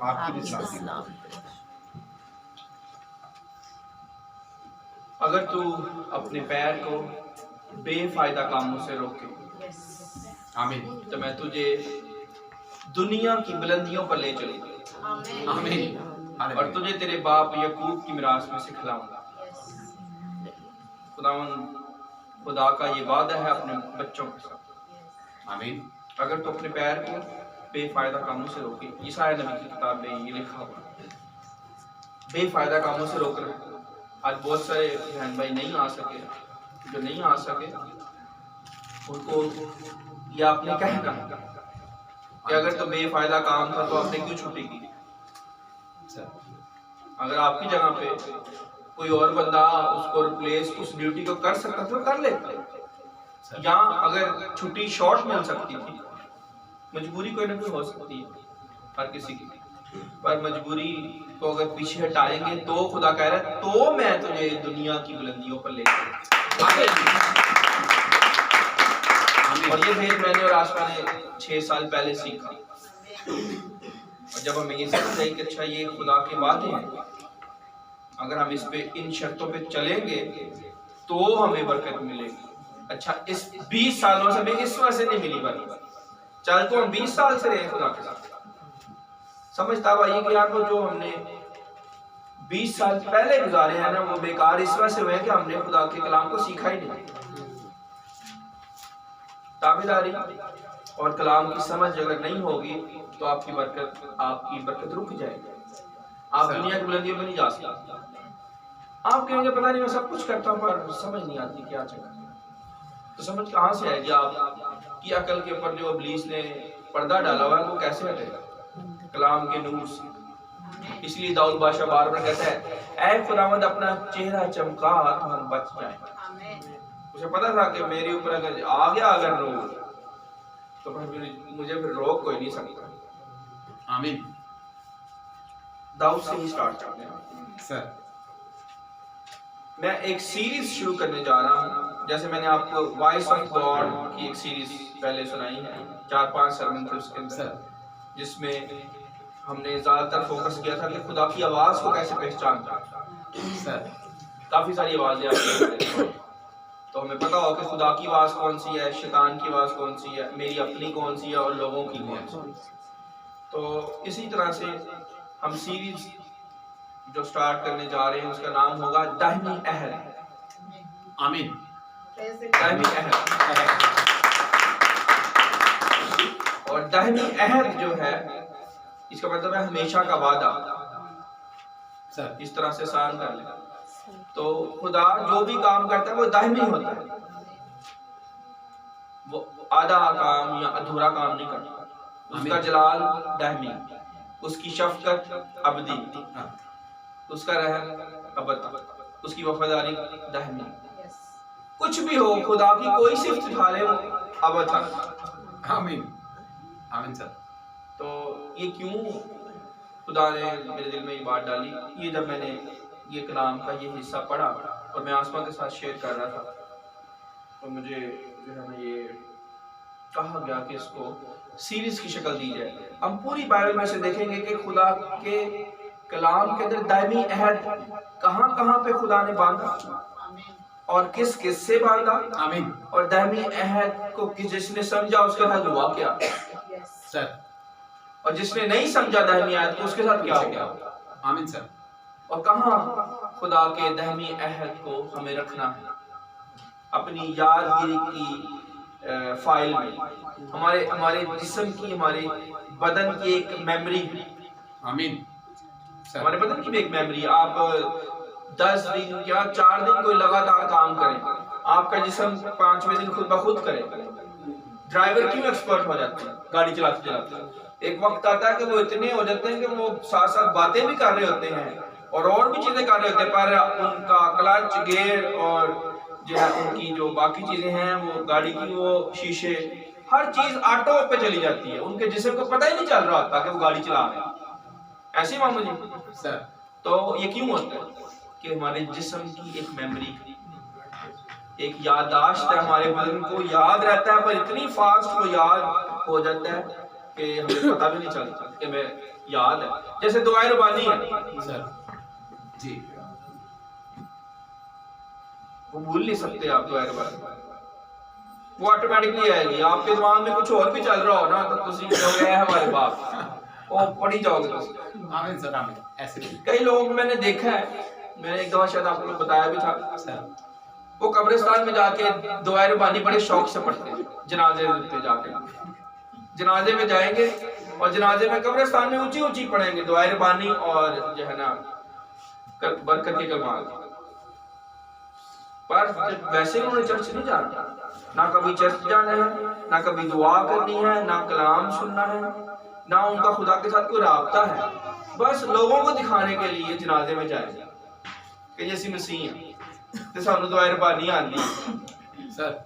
आपकी भी सलाम। अगर तू अपने पैर को बेफायदा कामों से रोके, आमीन, तो मैं तुझे दुनिया की बुलंदियों पर ले चलूंगा, आमीन, और तुझे तेरे बाप यकूब की मिरास में से खिलाऊंगा। खुदा का ये वादा है अपने बच्चों के साथ। आमीन। अगर तू अपने पैर को बेफायदा कामों से रोके, ईसाया नबी की किताब में ये लिखा हुआ है, बेफायदा कामों से रोक रहे। आज बहुत सारे बहन भाई नहीं आ सके, जो नहीं आ सके उनको ये आपने कहना कि अगर तो बेफायदा काम था तो आपने क्यों छुट्टी की। अगर आपकी जगह पे कोई और बंदा उसको रिप्लेस उस ड्यूटी को कर सकता था तो कर लेता। या अगर छुट्टी शॉर्ट मिल सकती थी, मजबूरी कोई ना कोई हो सकती है हर किसी की, पर मजबूरी को अगर पीछे हटाएंगे तो खुदा कह रहा है तो मैं तुझे दुनिया की बुलंदियों पर ले जाऊंगा। और ये भेद मैंने और आशा ने 6 साल पहले सीखा, और जब हमें ये समझ आई कि अच्छा ये खुदा के वादे हैं, अगर हम इस पे इन शर्तों पे चलेंगे तो हमें बरकत मिलेगी। अच्छा, इस 20 सालों से हमें इस वजह से नहीं मिली बरकत, चल तो हम 20 साल से रहे खुदा के साथ, समझता भाई कि यार वो जो हमने 20 साल पहले गुजारे हैं ना वो बेकार इस वजह से हुए कि हमने खुदा के कलाम को सीखा ही नहीं। ताबेदारी और कलाम की समझ अगर नहीं होगी तो आपकी बरकत रुक जाएगी। आप दुनिया की बुलंदियों पर नहीं जा सकते। आप कहेंगे पता नहीं मैं सब कुछ करता हूँ पर समझ नहीं आती क्या चक्कर, तो समझ कहाँ से आएगी? आपकी अकल के ऊपर जो इब्लीस ने पर्दा डाला हुआ है वो कैसे हटेगा? कलाम के नूर से। इसलिए दाऊद बादशाह बार बार कहता है ऐ खुदावंद अपना चेहरा चमका तो हम बच जाएं। उसे पता था कि मेरे ऊपर अगर आ गया अगर नूर तो मुझे फिर रोक कोई नहीं सकता। आमीन। दाऊद से ही स्टार्ट करते हैं सर। मैं एक सीरीज शुरू करने जा रहा हूँ, जैसे मैंने आपको वॉइस ऑफ गॉड की एक सीरीज पहले सुनाई है, 4-5 सरमन थे उसके अंदर, जिसमें हमने ज्यादातर फोकस किया था कि खुदा की आवाज को कैसे पहचानना। काफी सारी आवाजें आती हैं तो हमें पता हो कि खुदा की आवाज कौन सी है, शैतान की आवाज कौन सी है, मेरी अपनी कौन सी है और लोगों की कौन सी। तो इसी तरह से हम सीरीज जो स्टार्ट करने जा रहे हैं उसका नाम होगा दाहिनी अहद। आमीन। दाहिनी अहद। और दाहिनी अहद जो है इसका मतलब है हमेशा का वादा। सर इस तरह से आसान कर लें तो खुदा जो भी काम करता है वो दाहिनी होता है, वो आधा काम या अधूरा काम नहीं करता। उसका जलाल दाहिनी, उसकी शफकत अबदी, उसका रहम अबद, उसकी वफादारी दाहिनी। कुछ भी हो खुदा की कोई सिफ्त उठा ले वो अबद तक। आमीन। आमीन सर। तो ये क्यों खुदा ने मेरे दिल में ये बात डाली, ये जब मैंने ये कलाम का ये हिस्सा पढ़ा और मैं आसमा के साथ शेयर कर रहा था तो मुझे जो है ना ये कहा गया कि इसको सीरीज की शक्ल दी जाए। हम पूरी बाइबल में से देखेंगे कि खुदा के कलाम के अंदर दायमी अहद कहाँ कहाँ पे खुदा ने बांधा और किस किस से बांधा। आमीन। और दायमी अहद को जिसने समझा उसके साथ हुआ क्या सर, और जिसने नहीं समझा दायमी अहद को उसके साथ क्या हो गया। आमीन सर। और कहाँ खुदा के दायमी अहद को हमें रखना है अपनी यादगिरी की फाइल में, हमारे जिस्म की, हमारे बदन की एक मेमोरी। आमीन। हमारे बदन की भी एक मेमोरी। आप 10 दिन क्या 4 दिन कोई लगातार काम करें, आपका जिस्म 5वें दिन खुद ब खुद करे। ड्राइवर क्यों एक्सपर्ट हो जाते हैं गाड़ी चलाते चलाते? एक वक्त आता है कि वो इतने हो जाते हैं कि वो साथ साथ बातें भी कर रहे होते हैं और भी चीजें कर रहे होते हैं, पर उनका क्लच, गियर और जो है उनकी जो बाकी चीजें हैं वो गाड़ी की, वो शीशे, हर चीज ऑटो पे चली जाती है। उनके जिस्म को पता ही नहीं चल रहा होता कि वो गाड़ी चला रहे हैं। ऐसे मामू जी सर। तो ये क्यों होता है कि हमारे जिस्म की एक मेमोरी, एक याददाश्त है, हमारे बदन को याद रहता है पर इतनी फास्ट वो याद हो जाता है कि हमें पता भी नहीं चलता कि मैं याद है। जैसे दुआए रबानी है सर जी, वो भूल नहीं सकते आप दुआए रबानी, वो ऑटोमेटिकली आएगी। आपके दिमाग में कुछ और भी चल रहा हो ना तो तुसी कहोगे है हमारे बाप, वो पढ़ ही जाओगे तुसी। आमीन सर आमीन। ऐसे भी कई लोगों को मैंने देखा है, मैंने एक दफा शायद आपको बताया भी था सर, वो कब्रिस्तान में जाके दुआए रबानी बड़े शौक से पढ़ते हैं। जनाजे पे जाके जनाजे में जाएंगे और जनाजे में कब्रिस्तान में ऊंची ऊंची पढ़ेंगे दुआए रबानी और जो है ना बरकत के कलमात। पर वैसे उन्होंने चर्च नहीं जाना, ना कभी चर्च जाना है, ना कभी दुआ करनी है, ना कलाम सुनना है, ना उनका खुदा के साथ कोई राब्ता है। बस लोगों को दिखाने के लिए जनाजे में जाएंगे कि जैसी मसीह है ते सानू दुआए रबानी आंदी सर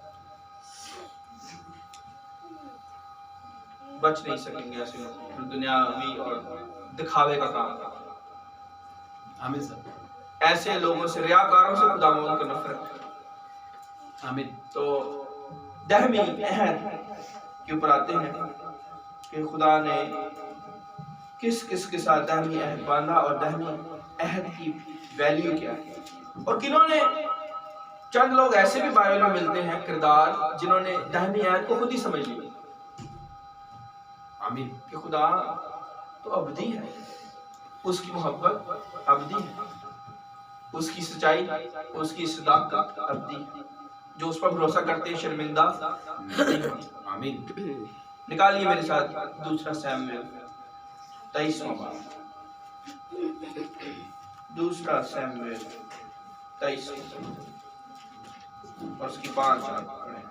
बच नहीं सकेंगे ऐसे दुनियावी और दिखावे का काम। आमीन सर, ऐसे लोगों से, रियाकारों से खुदावंद को नफरत है। आमीन। तो दहमी अहद के ऊपर आते हैं कि खुदा ने किस किस के साथ दहमी अहद बांधा और दहमी अहद की वैल्यू क्या है, और किन्होंने, चंद लोग ऐसे भी बाइबल में मिलते हैं किरदार जिन्होंने दहमी अहद को खुद ही समझ लिया। आमीन कि खुदा तो अबदी है, उसकी मोहब्बत अबदी है, उसकी सच्चाई, उसकी सदाकत अबदी है, जो उस पर भरोसा करते हैं शर्मिंदा नहीं होते। आमीन। निकालिए मेरे साथ दूसरा सैमुएल 23वां बाब, दूसरा सैमुएल 23 और उसकी 5 आयत पढ़ें।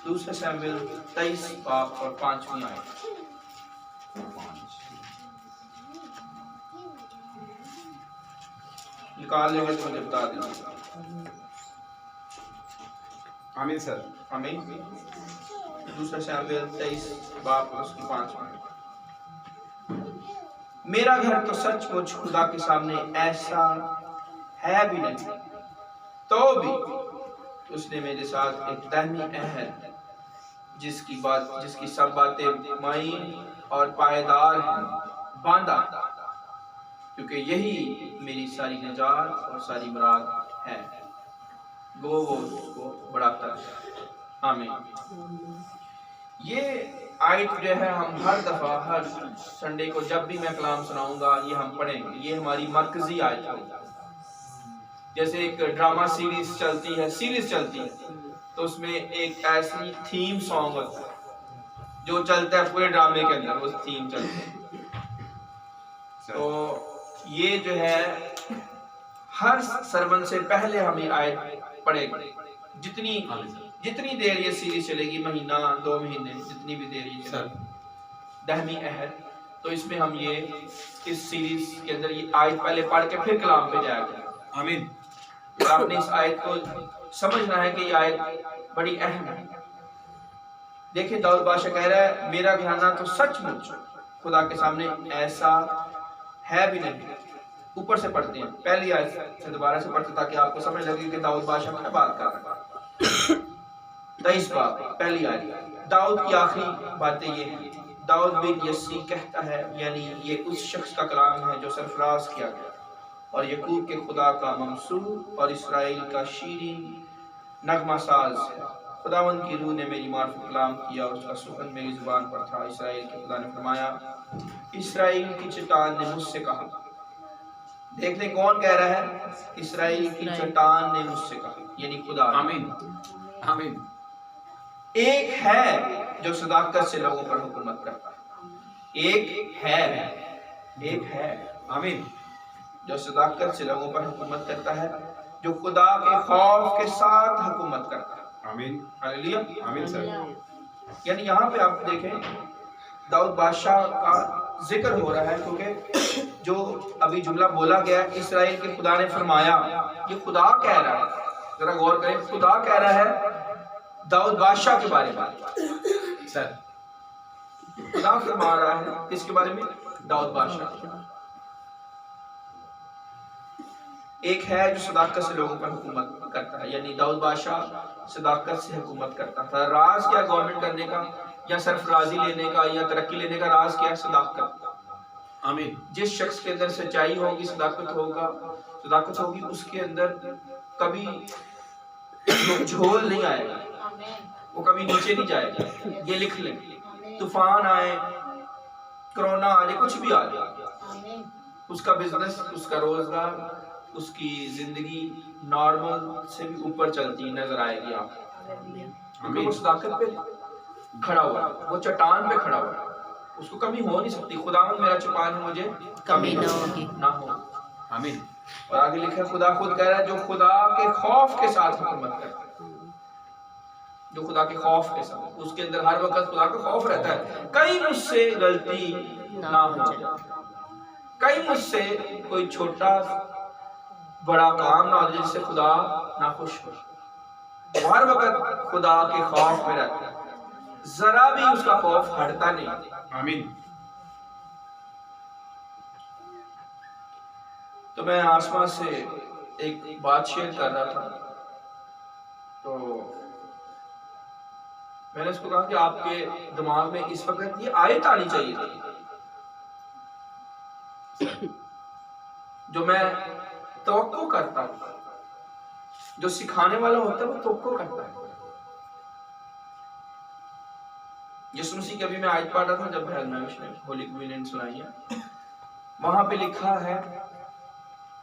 दूसरा सैमुएल 23 बाब और 5वीं आयत। निकाल लेंगे तो मुझे बता देना। आमीन सर, आमीन। दूसरा सैमुएल 23 बाब और उसकी 5 आयत। मेरा घर तो सचमुच खुदा के सामने ऐसा है भी नहीं, तो भी उसने मेरे साथ एक दहमी अहद जिसकी सब बातें मायन और पायदार हैं बांधा, क्योंकि यही मेरी सारी निजात और सारी मुराद है। गो वो उसको बढ़ाता है। आमीन। ये आयत जो है हम हर दफा हर संडे को जब भी मैं कलाम सुनाऊंगा ये हम पढ़ेंगे। ये हमारी मरकजी आयत है। जैसे एक ड्रामा सीरीज चलती है तो उसमें एक ऐसी थीम सॉन्ग होता है जो चलता है पूरे ड्रामे के अंदर, वो थीम चलती है। तो ये जो है हर सरमन से पहले हम ये आयत पढ़ेंगे। जितनी देर ये सीरीज चलेगी, महीना 2 महीने, जितनी भी देर ये चलेगी, दहमी अहद, तो इसमें हम ये इस सीरीज के अंदर ये आयत पहले पढ़ के फिर कलाम पे जाएगा। आमीन। और आपने इस आयत को समझना है कि ये आयत बड़ी अहम है। देखिए दाऊद बादशाह कह रहा है मेरा घराना तो सचमुच खुदा के सामने ऐसा है भी नहीं। ऊपर से पढ़ते हैं, पहली आयत से दोबारा से पढ़ते ताकि आपको समझ लगे कि दाऊद बादशाह क्या बात कर रहा है। 23 बाब पहली आयत, दाऊद की आखिरी बातें ये हैं। दाऊद बिन यस्सी कहता है, यानी ये उस शख्स का कलाम है जो सरफराज किया गया और यकूब के खुदा का ममसूर और इसराइल का शीरीन नगमा साज है। खुदावंद की रूह ने मेरी मार्फत कलाम किया और उसका सुखन मेरी जुबान पर था। इसराइल के खुदा ने फरमाया, इसराइल की चट्टान ने मुझसे कहा। देख ले कौन कह रहा है? इसराइल की चट्टान ने मुझसे कहा, यानी खुदा। आमीन आमीन। एक है जो सदाकत से लोगों पर हुकूमत करता है। एक है आमीन, जो सदाकत से लोगों पर हुकूमत करता है, जो खुदा के खौफ के साथ हुकूमत करता है। आमीन हालेलुया। आमीन सर। यानी यहाँ पे आप देखें दाऊद बादशाह का जिक्र हो रहा है, क्योंकि जो अभी जुमला बोला गया इसराइल के खुदा ने फरमाया, ये खुदा कह रहा है। जरा गौर करें, खुदा कह रहा है दाऊद बादशाह के बारे में। सर खुदा फरमा रहा है किसके बारे में? दाऊद बादशाह। एक है जो सदाकत से लोगों पर हुकूमत करता है, यानी दाऊद बादशाह सदाकत से हुकूमत करता था। राज क्या गवर्नमेंट करने का या सरफराजी लेने का या तरक्की लेने का? राज क्या? सदाकत। आमीन। जिस शख्स के अंदर सच्चाई होगी, सदाकत होगी, उसके अंदर कभी झोल नहीं आएगा, वो कभी नीचे नहीं जाएगा। ये लिख लें, तूफान आए, कोरोना आ जाए, कुछ भी आ जाए, उसका बिजनेस, उसका रोजगार, उसकी जिंदगी नॉर्मल से भी ऊपर चलती नजर आएगी आपको, क्योंकि वो सदाकत पे खड़ा हुआ है, वो चट्टान पे खड़ा हुआ है, उसको कमी हो नहीं सकती। खुदावंद मेरा चौपान है, मुझे कमी ना हो। आमीन। और आगे लिखा है, खुदा खुद कह रहा है, जो खुदा के खौफ के साथ हुकूमत करता है, जो खुदा के खौफ के साथ, उसके अंदर हर वक्त खुदा का खौफ रहता है। कहीं मुझसे गलती ना हो जाए, कहीं मुझसे कोई छोटा बड़ा काम ना हो जिससे खुदा ना खुश हो। हर वक्त खुदा के खौफ में रहता है, जरा भी उसका खौफ हटता नहीं। आमीन। तो मैं आसमान से एक बात शेयर कर रहा था, तो मैंने उसको कहा कि आपके दिमाग में इस वक्त ये आयत आनी चाहिए थी, जो मैं तवक्को करता हूं, जो सिखाने वाला होता है वो तवक्को करता है। यीशु मसीह की अभी मैं आयत पढ़ रहा था, जब होली कम्युनियन सुनाई है, वहां पे लिखा है,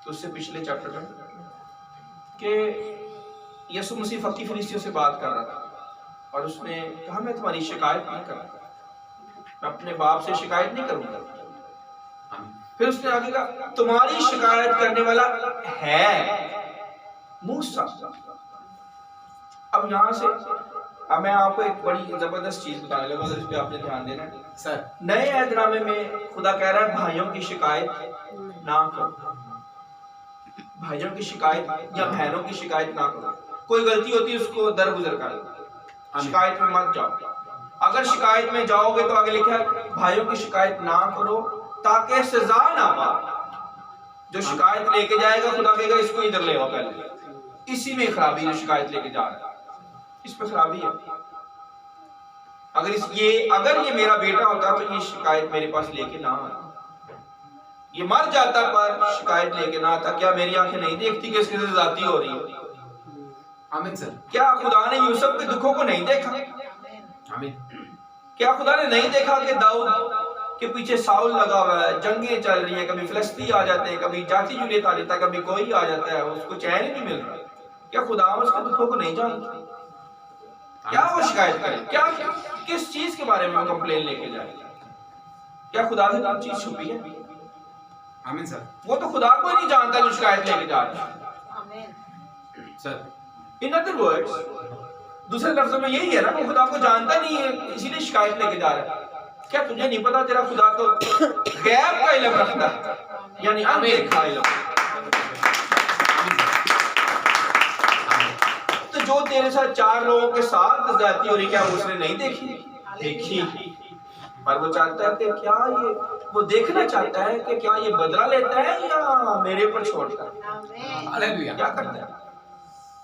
तो उससे पिछले चैप्टर में, कि यीशु मसीह फकीर फरिश्तियों से बात कर रहा था, और उसने कहा, मैं तुम्हारी शिकायत नहीं करूंगा, मैं अपने बाप से शिकायत नहीं करूंगा। फिर उसने आगे कहा, तुम्हारी शिकायत करने वाला है मूसा। अब यहाँ से अब मैं आपको एक बड़ी जबरदस्त चीज बताने लगा, अगर इस पे आपने ध्यान देना है सर। नए अहदनामे में खुदा कह रहा है, भाइयों की शिकायत ना करो, भाइयों की शिकायत या बहनों की शिकायत ना करो। कोई गलती होती है उसको दरगुजर कर लो, शिकायत में मत जाओ। अगर शिकायत में जाओगे तो आगे लिखा है, भाइयों की शिकायत ना करो ताकि सजा ना पाओ। जो शिकायत लेके जाएगा, खुदा कहेगा इसको इधर ले आओ पहले, इसी में खराबी, जो शिकायत लेके जा रहा है इसमें खराबी है। अगर ये मेरा बेटा होता तो ये शिकायत मेरे पास लेके ना आता, ये मर जाता पर शिकायत लेके ना आता। क्या मेरी आंखें नहीं देखती कि इसके साथ ज्यादती हो रही है? आमीन सर। क्या खुदा ने यूसुफ के दुखों को नहीं देखा? आमीन। क्या खुदा ने नहीं देखा कि दाऊद के पीछे साउल लगा हुआ है, जंगें चल रही हैं, कभी फिलिस्ती आ जाते हैं, कभी जाति जुलियत आ जाता है, कभी कोई आ जाता है, उसको चैन ही नहीं मिल रहा? क्या खुदा उसके दुखों को नहीं जानता? क्या वो शिकायत करे? क्या किस चीज के बारे में वो कंप्लेन लेके जाए? क्या खुदा से कोई चीज छुपी है? आमीन सर। वो तो खुदा को ही नहीं जानता जो शिकायत लेके जा रहा है। सर, इन अदर वर्ड्स, दूसरे लफ्जों में यही है ना, वो खुदा को जानता नहीं है, इसीलिए शिकायत लेके जा रहा है। क्या तुझे नहीं पता तेरा खुदा तो गैब का इल्म रखता है, यानी अनदेखा इल्म। तो जो तेरे साथ 4 लोगों के साथ ज्यादती हो रही, क्या उसने नहीं देखी? देखी। पर वो चाहता है कि क्या ये, वो देखना चाहता है कि क्या ये बदला लेता है या मेरे पर छोड़ता है? हालेलुया। क्या करता है?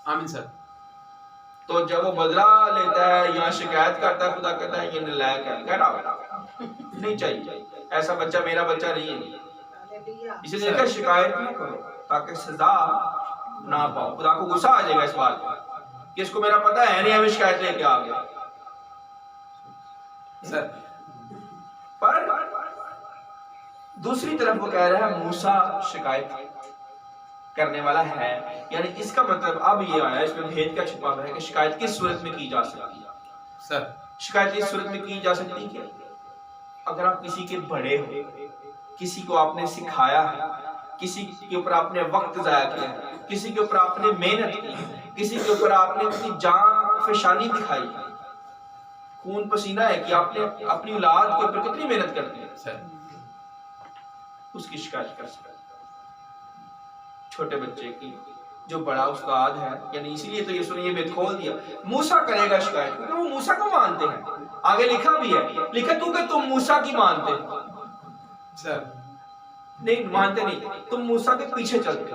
आमीन सर। तो जब वो बदला लेता है या शिकायत करता है, खुदा कहता है ये नालायक है, गेट आउट, नहीं चाहिए, ऐसा बच्चा मेरा बच्चा नहीं है। इसलिए देखा, शिकायत ना करो ताकि सजा ना पाओ। खुदा को गुस्सा आ जाएगा इस बात पर कि इसको मेरा पता है नहीं, हमें शिकायत लेके आ गया। सर, पर दूसरी तरफ वो कह रहा है, मूसा शिकायत करने वाला है, यानी इसका मतलब अब ये आया, इसमें भेद क्या छुपा हुआ है कि शिकायत किस सूरत में की जा सकती है? सर, शिकायत इस सूरत में की जा सकती है, अगर आप किसी के बड़े हो, किसी को आपने सिखाया है, किसी के ऊपर आपने वक्त जाया किया, किसी के ऊपर आपने मेहनत की, किसी के ऊपर आपने अपनी जान फशानी दिखाई, खून पसीना है कि आपने अपनी औलाद के ऊपर कितनी मेहनत करती है सर, उसकी शिकायत कर सकते। छोटे बच्चे की, जो बड़ा उस्ताद है, यानी इसीलिए तो यीशु ने ये भेद खोल दिया, मूसा करेगा शिकायत, क्योंकि वो मूसा को मानते हैं। आगे लिखा भी है, लिखा तू कि तुम मूसा की मानते सर, नहीं, मानते नहीं, तुम मूसा के पीछे चलते।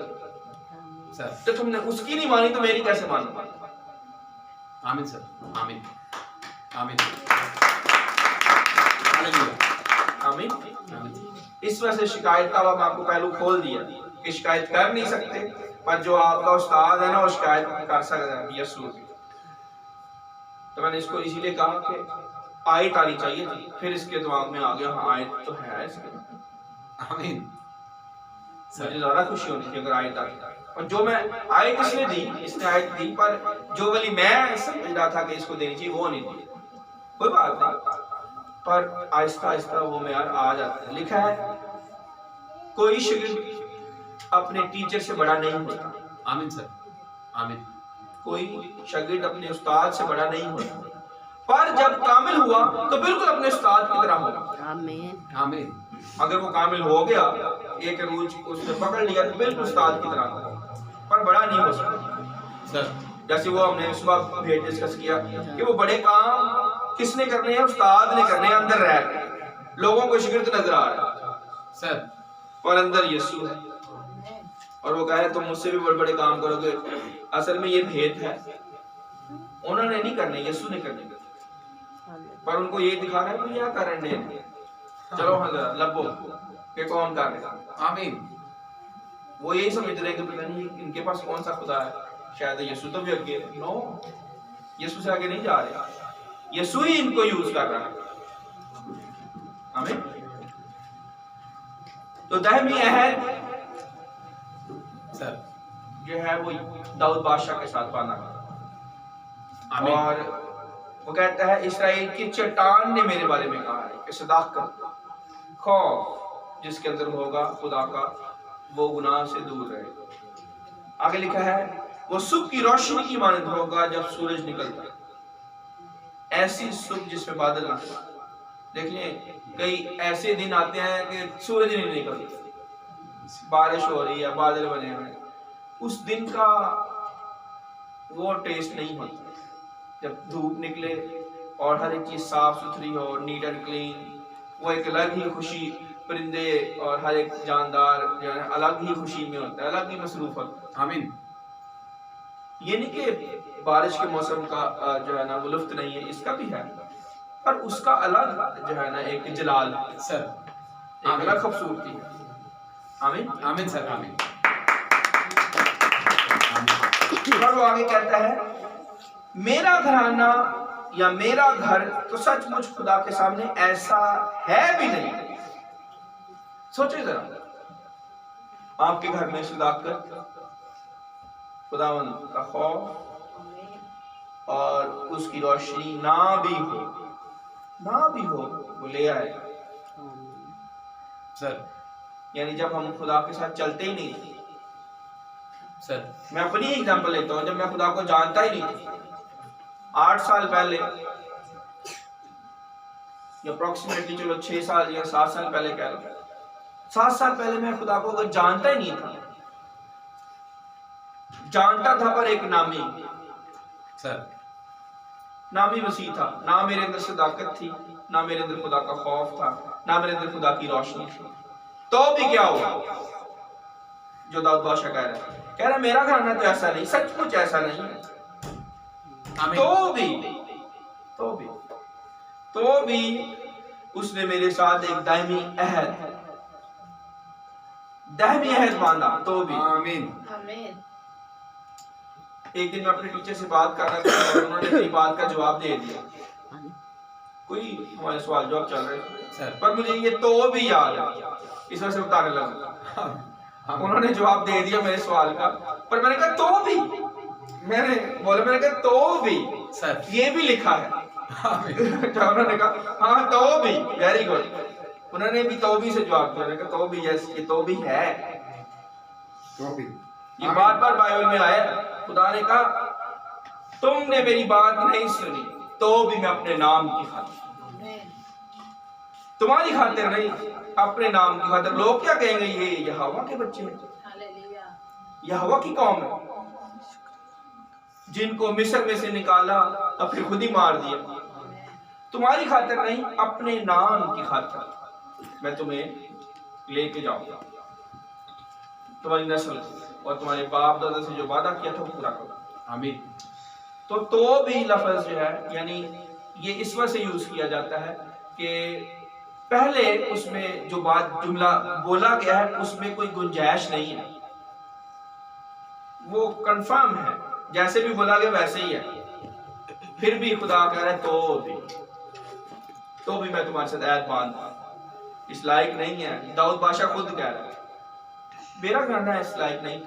सर। तो तुमने उसकी नहीं मानी तो मेरी कैसे मानो? आमीन सर। आमीन आमीन। हालेलुया। आमीन। आमीन। इस वजह से शिकायत का अब मैं आपको पहलू खोल दिया कि शिकायत कर नहीं सकते, पर जो आपका उस्ताद है ना वो शिकायत कर सकता है, यीशु। तो मैंने इसको इसीलिए कहा कि आयत आनी चाहिए थी, फिर इसके दिमाग में आ गया हाँ आयत तो है इसके। आमीन। मुझे ज्यादा खुशी होनी थी अगर आयत आती, और जो मैं आयत इसने दी, इसने आयत दी, पर जो वाली मैं समझ रहा था कि इसको देनी चाहिए वो नहीं दी। कोई बात नहीं, पर आहिस्ता आहिस्ता वो मेयार आ जाता है। लिखा है कोई शागिर्द अपने टीचर से बड़ा नहीं होता। आमीन सर। आमीन। कोई शागिर्द अपने उस्ताद से बड़ा नहीं होता, पर जब कामिल हुआ तो बिल्कुल अपने उस्ताद की तरह होगा। आमीन। आमीन। अगर वो कामिल हो गया, एक रूज उसने पकड़ लिया तो बिल्कुल उस्ताद की तरह होगा, पर बड़ा नहीं हो सकता। सर। जैसे वो हमने सुबह भेद डिस्कस किया कि वो बड़े काम किसने करने हैं? उस्ताद ने करने हैं, अंदर रह के। लोगों को शागिर्द नजर आ रहा है सर, पर अंदर यीशु है, और वो कह रहे तुम मुझसे भी बड़े बड़े काम करोगे। असल में ये भेद है, उन्होंने नहीं करने, यीशु ने करने, पर उनको ये दिखा रहा है कि क्या कर रहे हैं। चलो हाँ जरा लबो कि कौन कर रहे हैं। आमीन। वो यही समझ रहे हैं कि पता नहीं इनके पास कौन सा खुदा है, शायद यीशु तो भी आगे। नो, यीशु से आगे नहीं जा रहे, यीशु ही इनको यूज कर रहा है। आमीन। तो दहमी अहद सर। जो है वो दाऊद बादशाह के साथ बांधा, आमीन। और वो कहता है इस्राएल की चट्टान ने मेरे बारे में कहा है कि सदाकत खौफ जिसके अंदर होगा खुदा का वो गुनाह से दूर रहे। आगे लिखा है वो सुबह की रोशनी की मानद होगा जब सूरज निकलता है, ऐसी सुबह जिसमें बादल ना। देखिए कई ऐसे दिन आते हैं कि सूरज नहीं निकलता, बारिश हो रही है, बादल बने हुए, उस दिन का वो टेस्ट नहीं होता। जब धूप निकले और हर एक चीज साफ सुथरी हो, नीट एंड क्लीन, वो एक अलग ही खुशी, परिंदे और हर एक जानदार जो है अलग ही खुशी में होता है, अलग ही मसरूफ होता है। आमीन। ये नहीं कि बारिश के मौसम का जो है ना वो लुफ्त नहीं है, इसका भी है, पर उसका अलग जो है ना एक जलाल है, सर। एक अलग खूबसूरती है। आमीन। आमीन सर। आमीन। और वो आगे कहता है मेरा घराना या मेरा घर तो सचमुच खुदा के सामने ऐसा है भी नहीं। सोचिए जरा, आपके घर में सदाकत, खुदावंद का खौफ और उसकी रोशनी ना भी हो, वो ले आए। सर। यानी जब हम खुदा के साथ चलते ही नहीं। सर। मैं अपनी एग्जांपल लेता हूँ, जब मैं खुदा को जानता ही नहीं, 8 साल पहले, अप्रोक्सीमेटली चलो 6 साल या 7 साल पहले कह लो, 7 साल पहले मैं खुदा को अगर जानता ही नहीं था, जानता था पर एक नामी सर। नामी मसीह था, ना मेरे अंदर सदाकत थी, ना मेरे अंदर खुदा का खौफ था, ना मेरे अंदर खुदा की रोशनी थी, तो भी क्या हुआ जो दाऊद बादशाह कह रहा है मेरा घराना तो ऐसा नहीं, सचमुच ऐसा नहीं है। तो भी उसने मेरे साथ एक दायमी अहद बांधा। तो भी आमीन। एक दिन मैं अपने टीचर से बात कर रहा था और उन्होंने मेरी बात का जवाब दे दिया। कोई हमारे सवाल जवाब चल रहे थे, पर मुझे ये तो भी याद है, इस वजह से बताने लगा। उन्होंने जवाब दे दिया मेरे सवाल का, पर मैंने कहा तो भी, मैंने कहा तो भी सर, ये भी लिखा है। तो उन्होंने कहा हाँ तो भी, वेरी गुड। उन्होंने भी तो भी से जवाब दिया। मैंने कहा तो भी, यस ये तो भी है, तो भी ये बार बार बाइबल में आया। खुदा ने कहा तुमने मेरी बात नहीं सुनी, तो भी मैं अपने नाम की खातिर, तुम्हारी खातिर नहीं, अपने नाम की खातिर। लोग क्या कहेंगे, ये यहोवा के बच्चे हैं, यहोवा की कौम है, जिनको मिस्र में से निकाला और फिर खुद ही मार दिया। तुम्हारी खातिर नहीं, अपने नाम की खातिर मैं तुम्हें लेके जाऊंगा, तुम्हारी नस्ल और तुम्हारे बाप दादा से जो वादा किया था वो पूरा करो। आमीन। तो भी लफ्ज जो है यानी ये इस वजह से यूज किया जाता है कि पहले उसमें जो बात जुमला बोला गया है उसमें कोई गुंजाइश नहीं है, वो कंफर्म है, जैसे भी बोला गया वैसे ही है। फिर भी खुदा कह रहा है तो भी मैं तुम्हारे साथ ऐद बांधा, इस लायक नहीं है। दाऊद बादशाह खुद कह रहा है मेरा घराना इस लायक नहीं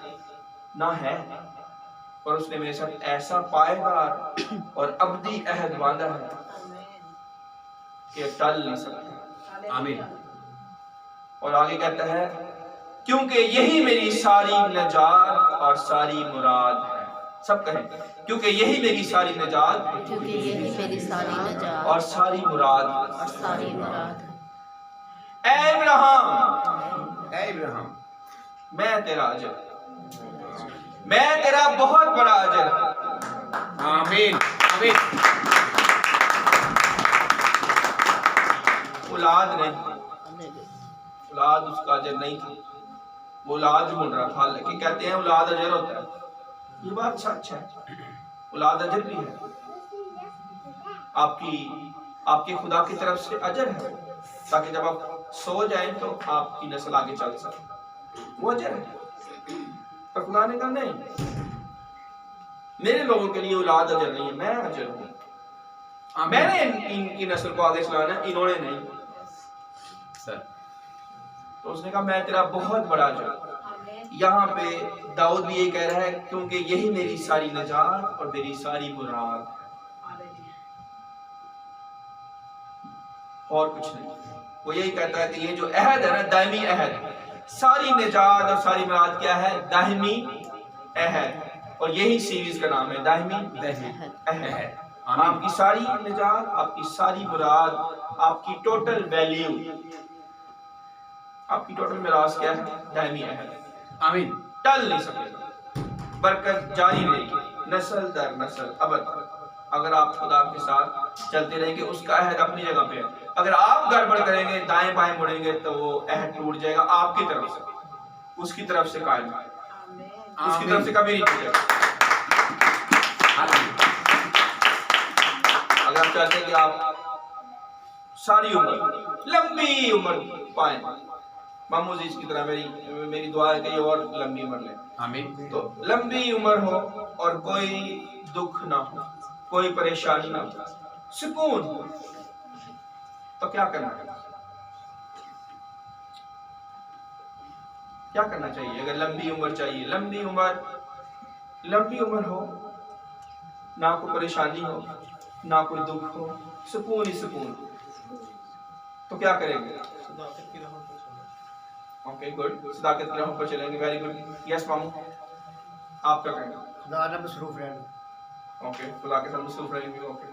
ना है, और उसने मेरे साथ ऐसा पायदार और अब्दी अहद बांधा है कि टल नहीं सकता। आमीन। और आगे कहता है क्योंकि यही मेरी सारी नजात और सारी मुराद है। सब कहें क्योंकि यही मेरी सारी नजात, क्योंकि यही मेरी सारी नजात और सारी मुराद और सारी मुराद है। ऐ इब्राहिम, ऐ इब्राहिम, मैं तेरा अजर, मैं तेरा बहुत बड़ा अजर। आमीन। आमीन। औलाद नहीं, औलाद उसका अजर नहीं था, वो औलाद ढूंढ रहा था। लेकिन कहते हैं औलाद अजर होता है, ये बात सच है, औलाद अजर भी है। आपके खुदा की तरफ से अजर है, ताकि जब आप सो जाएं तो आपकी नस्ल आगे चल सके, वो अजर है। पर खुदा ने कहा नहीं, मेरे लोगों के लिए औलाद अजर नहीं है, मैं अजर हूं, मैंने इनकी नस्ल को आगे चलाना है, इन्होंने नहीं। सर तो उसने कहा मैं तेरा बहुत बड़ा अजर। यहाँ पे दाऊद भी ये कह रहा है क्योंकि यही मेरी सारी नजात और मेरी सारी मुराद है, और कुछ नहीं। वो यही कहता है कि ये जो अहद है ना, दायमी अहद, सारी निजात और सारी मुराद क्या है? दायमी अहद। और यही सीरीज का नाम है, दायमी अहद। आपकी सारी निजात, आपकी सारी मुराद, आपकी टोटल वैल्यू, आपकी टोटल मिरास क्या है? दायमी अहद। आमीन। टल नहीं सकेगा, बरकत जारी रहेगी नस्ल दर नस्ल अबद। अगर आप खुदा के साथ चलते रहेंगे, उसका अहद अपनी जगह पे है। अगर आप गड़बड़ करेंगे, दाएं बाएं मुड़ेंगे, तो वो अहद टूट जाएगा आपकी तरफ से, उसकी तरफ से कायम है, उसकी तरफ से कभी नहीं टूटेगा। अगर आप चाहते हैं कि आप सारी उम्र, लंबी उम्र पाएं, मामूद की तरह मेरी दुआ है कि ये और लंबी उम्र ले। आमीन। तो लंबी उम्र हो और कोई दुख ना हो, कोई परेशानी ना हो, सुकून हो, तो क्या करना है? क्या करना चाहिए? अगर लंबी उम्र चाहिए, लंबी उम्र हो, ना कोई परेशानी हो, ना कोई दुख हो, सुकून ही सुकून, तो क्या करेंगे? ओके गुड, सदाकत की राह पर चलेंगे। वेरी गुड, यस मामू, आप क्या करेंगे? खुदा ने मसरूफ रहना। ओके, खुदा के साथ मसरूफ रहेंगे। ओके,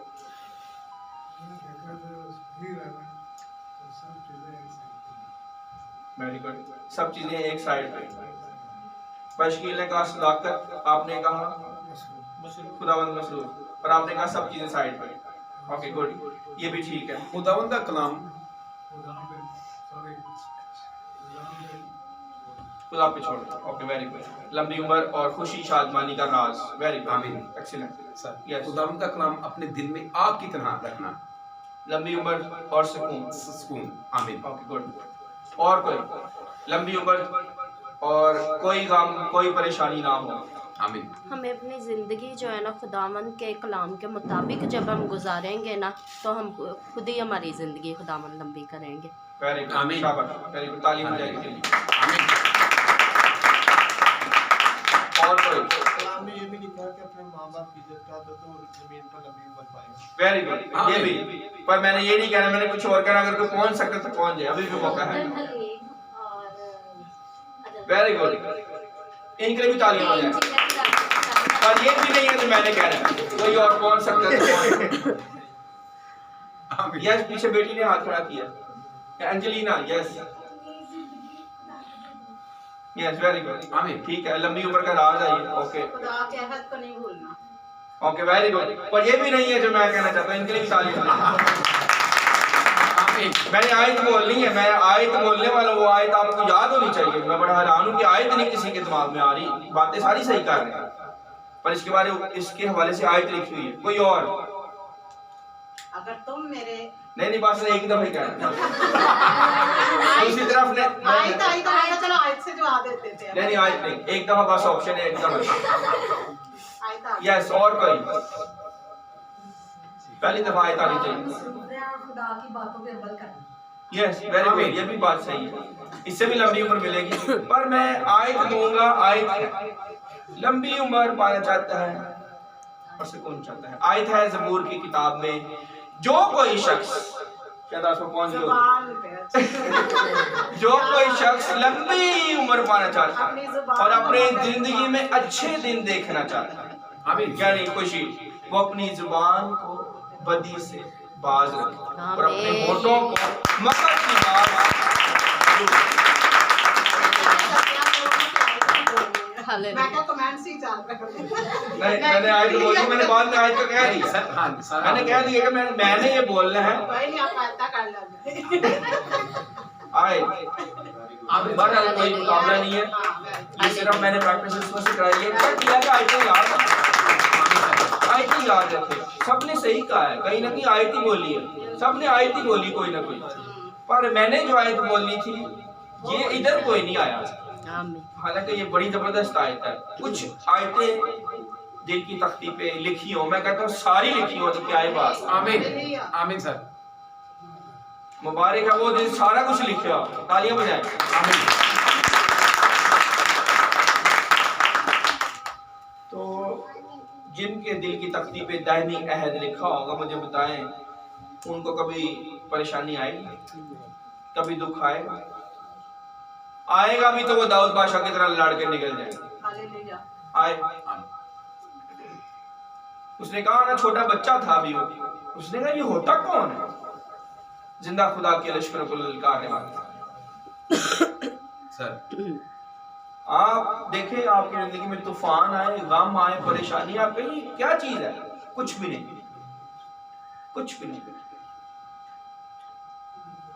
वेरी गुड, सब चीजें एक साइड पे। बशकील ने कहा सदाकत, आपने कहा खुदावंद मसरूफ, और आपने कहा सब चीजें साइड पे। ओके गुड, ये भी ठीक है। खुदावंद का कलाम खुदा पे छोड़ दो। ओके वेरी गुड, लंबी उम्र और खुशी शादमानी का राज। वेरी गुड, आमीन, एक्सीलेंट सर। यस, खुदावंद का कलाम अपने दिल में आग की तरह रखना, लंबी उम्र और सुकून। सुकून। आमीन। ओके गुड, और कोई लंबी उम्र और कोई गम, कोई परेशानी ना हो। आमीन। हमें अपनी ज़िंदगी जो है ना खुदावंद के कलाम के मुताबिक जब हम गुजारेंगे ना, तो हम खुद ही हमारी ज़िंदगी खुदावंद लंबी करेंगे। वेरी गुड, आमीन। शाबाश, वेरी गुड, तालीम हो जाएगी। आमीन। और कोई? कलाम में ये भी लिखा है कि अपने माँ बाप की इज्जत कर दो तो जमीन पर लंबी उम्र पाएगा। वेरी गुड, ये भी, पर मैंने ये नहीं कहना, मैंने कुछ और कहना। अगर कोई पहुंच सकता तो पहुंच जाए, अभी भी मौका है। वेरी गुड, इनके लिए भी तालियां हो जाए। पर ये भी नहीं है तो मैंने कहना कोई और पहुंच सकता है तो पहुंच। यस, पीछे बेटी ने हाथ खड़ा किया, Angelina. Yes yes, very good, आमीन। ठीक है, लंबी उम्र का राज है ये। ओके, खुदा के अहद को नहीं भूलना। ओके वेरी गुड, पर ये भी नहीं है जो मैं कहना चाहता हूं। इनके लिए भी तालियां हो जाए। आमीन। मैंने आयत बोलनी है, मैं आयत बोलने वाला, वो आयत आपको याद होनी चाहिए। मैं बड़ा हैरान हूँ कि आयत नहीं किसी के दिमाग में आ रही, बातें सारी सही कर रहे हैं पर इसके बारे इसके हवाले से आयत लिखी हुई है। कोई और? अगर तुम मेरे नहीं बस एक दफा ही कहना दूसरी तरफ ने आयत आई तो मैंने चलो आयत से जवाब देते थे। नहीं आयत नहीं, एक दफा बस ऑप्शन है, एक दफा। आयत आ गई। यस, और कोई? पहली दफा आयत आनी चाहिए। खुदा की बातों पे अमल करना। यस, वेरी गुड, ये भी बात सही है, इससे भी लंबी उम्र मिलेगी। पर मैं आयत दूंगा, आयत लंबी उम्र पाना चाहता है और सुकून चाहता है। आयत है ज़बूर की किताब में, जो कोई शख्स कौन जुबान पे जो कोई शख्स लंबी उम्र पाना चाहता है और अपनी जिंदगी में अच्छे दिन देखना चाहता है, आमीन। यानी खुशी, वो अपनी जुबान को बदी से बाज रखे और अपने होठों को मकर की मैं क्या कमेंट्स ही चल रहे नहीं, मैंने आयत बोली, मैंने बाद में आयत को कह दिया। सर हाँ सर, मैंने कह दिया कि मैंने ये बोलना है भाई नहीं आप आयता कर लेंगे। आयत। बहरहाल कोई मुकाबला नहीं है, ये सिर्फ मैंने प्रैक्टिस इसमें से कराई है। क्या किया कि आयत ही याद रखे। सबने सही कहा है, कहीं ना कहीं आयत ही बोली है, सबने आयत ही बोली कोई ना कोई, पर मैंने जो आयत बोलनी थी ये इधर कोई नहीं आया। हालांकि ये बड़ी जबरदस्त आयत है। कुछ आयतें दिल की तख्ती पे लिखी हो, मैं कहता हूँ सारी लिखी हो तो क्या है बात। आमीन आमीन सर। मुबारक है वो दिन सारा कुछ लिखा हो, तालियां बजाएं। आमीन। तो जिनके दिल की तख्ती पे दायमी अहद लिखा होगा, मुझे बताएं उनको कभी परेशानी आएगी, कभी दुख आएगा? आएगा भी तो वो दाऊद बादशाह की तरह लड़ के निकल जाएगा। आए, उसने कहा ना, छोटा बच्चा था अभी, उसने कहा ये होता कौन है? जिंदा खुदा के लश्कर को ललकारने वाला। सर आप देखें आपकी जिंदगी में तूफान आए, गम आए, परेशानी, आप कहीं क्या चीज है? कुछ भी नहीं, कुछ भी नहीं।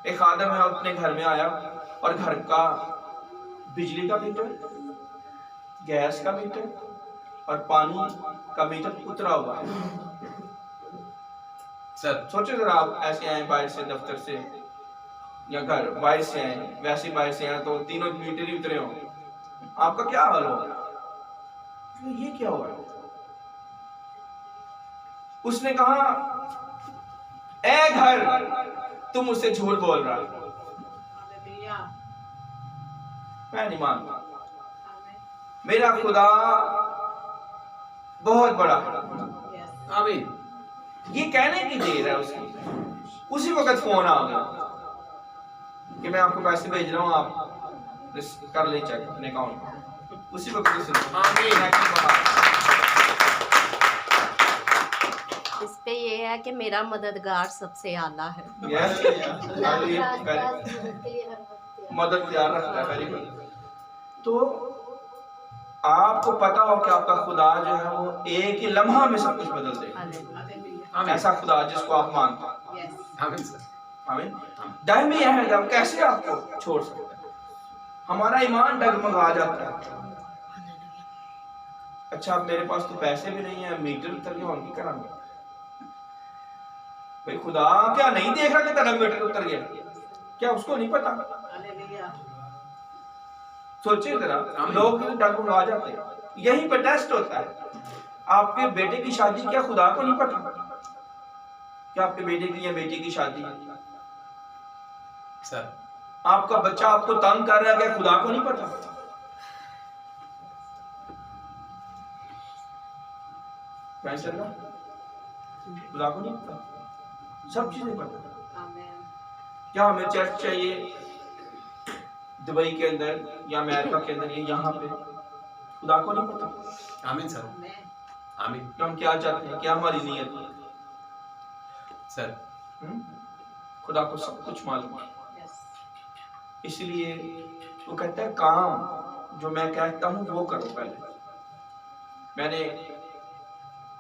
एक आदम है, अपने घर में आया और घर का बिजली का मीटर, गैस का मीटर और पानी का मीटर उतरा हुआ है। सर सोचो जरा, आप ऐसे आए बाहर से, दफ्तर से या घर बाहर से आए, वैसे बाहर से आए तो तीनों मीटर ही उतरे हो, आपका क्या हाल होगा? ये क्या हुआ? उसने कहा, ए घर, तुम मुझसे झूठ बोल रहा है। मैं नहीं मानता, मेरा खुदा बहुत बड़ा है। आमीन। ये कहने की देर है उसकी, उसी वक्त फोन आ गया कि मैं आपको पैसे भेज रहा हूँ, आप कर ले चेक अपने अकाउंट। उसी वक्त इस पे ये है कि मेरा मददगार सबसे आला है। मदद तैयार रखता है। Very good. तो आपको पता हो कि आपका खुदा जो है वो एक ही लम्हा में सब कुछ बदल देगा। ऐसा खुदा जिसको आप मानते हैं। आमीन सर। आमीन। दायमी है, हम कैसे आपको छोड़ सकते हैं? हमारा ईमान डगमगा जाता है। अच्छा, अब मेरे पास तो पैसे भी नहीं है, मीटर उतर गया, उनकी करांगे भाई? खुदा क्या नहीं देख रहा कि तेरा मीटर उतर गया? क्या उसको नहीं पता? सोचिए जरा, लोग डगमगा जाते हैं। यही पे टेस्ट होता है। आपके बेटे की शादी क्या खुदा को नहीं पता? क्या आपके बेटे की या बेटी की शादी सर, आपका बच्चा आपको तंग कर रहा है, क्या खुदा को नहीं पता? खुदा को नहीं पता, सब चीजें पता। क्या हमें चर्च चाहिए दुबई के अंदर या अमेरिका के अंदर, यहाँ पे? खुदा को नहीं पता। आमीन सर। आमीन। कि हम क्या चाहते हैं, क्या हमारी नीयत है? सर खुदा को सब कुछ मालूम है। इसलिए वो कहता है, काम जो मैं कहता हूँ वो करो। पहले मैंने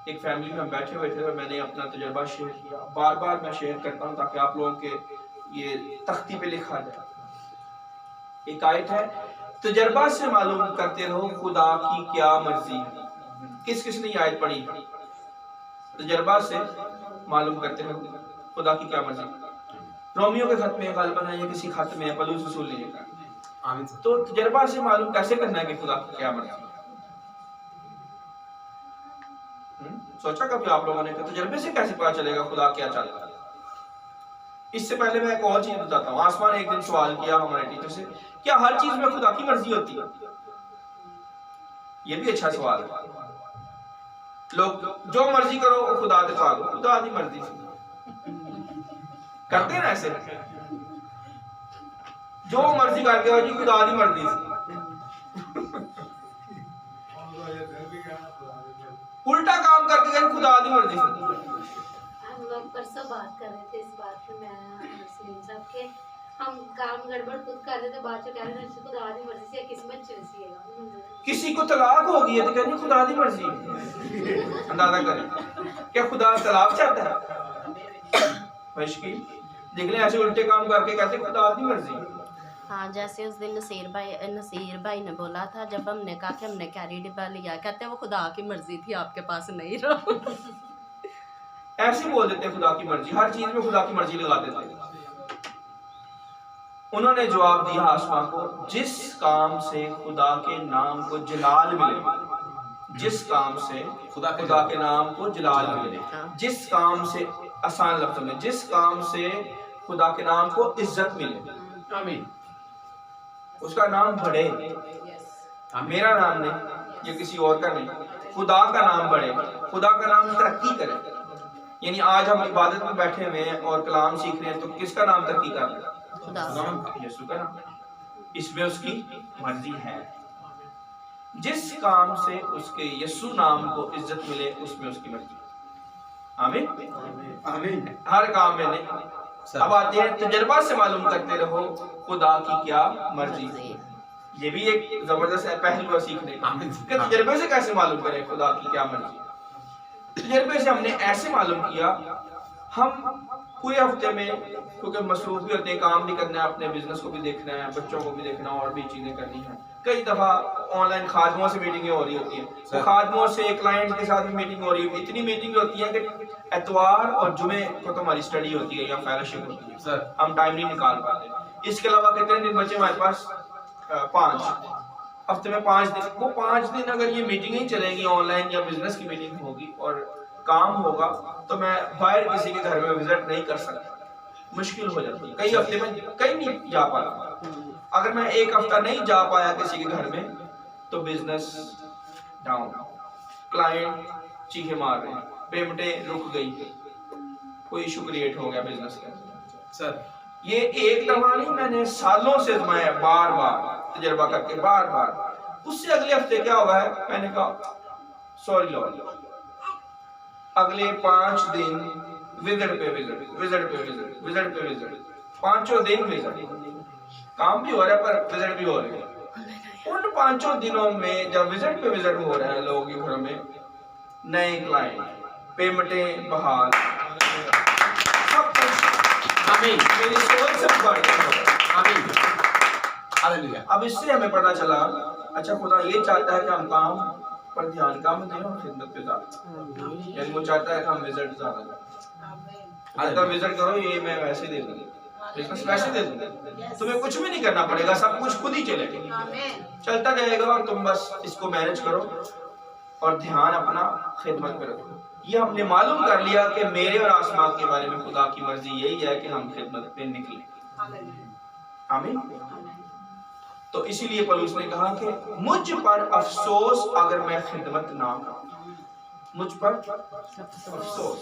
एक फैमिली में बैठे हुए थे और मैंने अपना तजुर्बा शेयर किया। बार बार मैं शेयर करता हूँ ताकि आप लोगों के ये तख्ती पे लिखा जाए। एक आयत है, तजर्बा से मालूम करते रहो खुदा की क्या मर्जी है। किस किस ने ये आयत पढ़ी? तजर्बा से मालूम करते रहो खुदा की क्या मर्जी। रोमियो के खत में गालिबन है, किसी खत में पलूस रसूल ने लिखा। आमीन सर। तो तजर्बा से मालूम कैसे करना है कि खुदा की क्या मर्जी? सोचा कभी आप लोगों ने कि तजर्बे से कैसे पता चलेगा खुदा क्या चाहता है? इससे पहले मैं एक और चीज बताता हूँ। आसमान ने एक दिन सवाल किया हमारे टीचर से, क्या हर चीज में खुदा की मर्जी होती है? ये भी अच्छा सवाल है। लोग जो मर्जी करो वो खुदा दिखा दो, खुदा की मर्जी से करते हैं ना ऐसे, जो मर्जी करके हो जी खुदा की मर्जी से। उल्टा काम करके गए खुदा की मर्जी से। हम लोग परसों बात कर रहे थे इस बात पे, मैं मुस्लिम साहब के, हम काम गड़बड़ खुद कर रहे थे, बाद में कह रहे थे खुदा की मर्जी से किस्मत चलसीएगा। किसी को तलाक हो गई है तो कहते खुदा की मर्जी। अंदाजा करें क्या खुदा तलाक चाहता है? मुश्किल देख लें, ऐसे उल्टे काम करके कहते खुदा की मर्जी। हाँ, जैसे उस दिन नसीर भाई ने बोला था, जब हमने कहा कि हमने कैरी डिब्बा लिया, कहते वो खुदा की मर्जी थी आपके पास नहीं रहा। ऐसे बोल देते खुदा की मर्जी, हर चीज में खुदा की मर्जी लगा देते। उन्होंने जवाब दिया आसमां को, जिस काम से खुदा के नाम को जलाल मिले, जिस काम से खुदा के नाम को जलाल मिले, जिस काम से, आसान लफ्ज़ों में, जिस काम से खुदा के नाम को इज्जत मिले, आमीन, उसका नाम बढ़े। मेरा नाम नहीं, ये किसी और का नहीं, खुदा का नाम बढ़े, खुदा का नाम तरक्की करे। यानी आज हम इबादत में बैठे हुए हैं और कलाम सीख रहे हैं, तो किसका नाम तरक्की कर रहे हैं? यीशु का नाम। इसमें उसकी मर्जी है। जिस काम से उसके यीशु नाम को इज्जत मिले, उसमें उसकी मर्जी। आमीन आमीन। हर काम में नहीं। अब आते हैं, तजर्बा से मालूम करते रहो खुदा की क्या मर्जी। ये भी एक जबरदस्त पहलू है सीखने का कि तजर्बे से कैसे मालूम करें खुदा की क्या मर्जी। तजर्बे से हमने ऐसे मालूम किया, हम पूरे हफ्ते में, क्योंकि मसरूफ भी होते हैं, काम भी करना है, अपने बिजनेस को भी देखना है, बच्चों को भी देखना है, और भी चीजें करनी है। कई दफा ऑनलाइन खादमों से मीटिंगें हो रही होती हैं, तो खादमों से क्लाइंट के साथ भी मीटिंग हो रही है। इतनी मीटिंग होती है कि एतवार और जुमे को तो हमारी स्टडी होती है या फेलोशिप होती है सर, हम टाइम नहीं निकाल पाते। इसके अलावा कितने दिन बचे हमारे पास? 5 हफ्ते में 5 दिन। वो 5 दिन अगर ये मीटिंगें चलेंगी ऑनलाइन या बिजनेस की मीटिंग होगी और काम होगा, तो मैं बाहर किसी के घर में विजिट नहीं कर सकता, मुश्किल हो जाती है। कई हफ्ते में कहीं नहीं जा पाता। अगर मैं एक हफ्ता नहीं जा पाया किसी के घर में, तो बिजनेस डाउन, क्लाइंट चीखे मार रहे हैं, पेमेंटें रुक गई, कोई इशू क्रिएट हो गया बिजनेस का। सर ये एक दफा नहीं, मैंने सालों से आजमाया, बार बार तजर्बा करके, बार बार। उससे अगले हफ्ते क्या हुआ है, मैंने कहा सॉरी लॉर्ड, अगले 5 दिन विजिट पे विजिट, विजिट पे विजिट, विजिट पे विजिट, 5 दिन विजिट। काम भी हो रहा है पर विजिट भी हो रही है। उन 5 दिनों में जब विजिट पे विजिट हो रहा है लोगों के घरों में, नए क्लाइंट, पेमेंटें बहाल, सब कुछ आमीन, मेरी सोच से आमीन, हालेलुया। अब इससे हमें पता चला, अच्छा खुदा ये चाहता है कि हम काम पर ध्यान कम दें और खिदमत पे ज्यादा, यानी वो चाहता है कि हम विजिट ज्यादा करें। अगर विजिट करो, ये मैं वैसे दे दूंगा, बिजनेस वैसे दे दूंगा, तुम्हें कुछ भी नहीं करना पड़ेगा, सब कुछ खुद ही चलेगा, चलता जाएगा, और तुम बस इसको मैनेज करो और ध्यान अपना खिदमत पे रखो। ये हमने मालूम कर लिया कि मेरे और आसमान के बारे में खुदा की मर्जी यही है कि हम खिदमत पे निकलें। आमीन। तो इसीलिए पौलुस ने कहा कि मुझ पर अफसोस अगर मैं खिदमत ना करूं, मुझ पर अफसोस।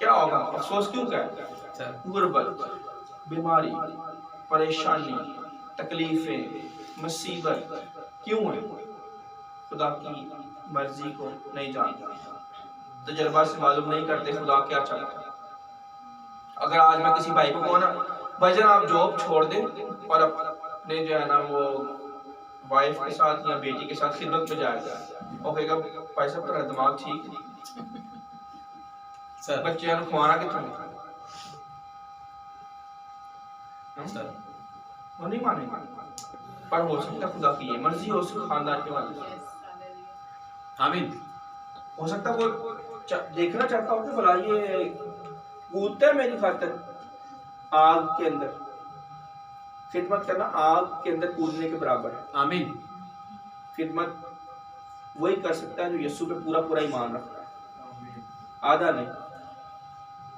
क्या होगा? अफसोस क्यों कहते हैं? गुर्बत, बीमारी, परेशानी, तकलीफें, मुसीबत क्यों है? खुदा की मर्जी को नहीं जानते, तजर्बा से मालूम नहीं करते खुदा क्या चाहता है। अगर आज मैं किसी भाई को कहूँ ना, भाईजान आप जॉब छोड़ दें और अपने जो है ना वो वाइफ के साथ या बेटी के साथ खिदमत में जाएगा, और कहेगा भाई साहब तेरा दिमाग ठीक है, बच्चे खुआना कितना, सर वो नहीं मानेंगे, पर हो सकता है खुदा की ये मर्जी हो उसके खानदान के वाले, आमीन। हो सकता है वो देखना चाहता हो कि भला ये कूदता है मेरी खातिर आग के अंदर, खिदमत करना आग के अंदर कूदने के बराबर है। आमीन। खिदमत वही कर सकता है जो यीशु पे पूरा पूरा ईमान रखता है, आधा नहीं,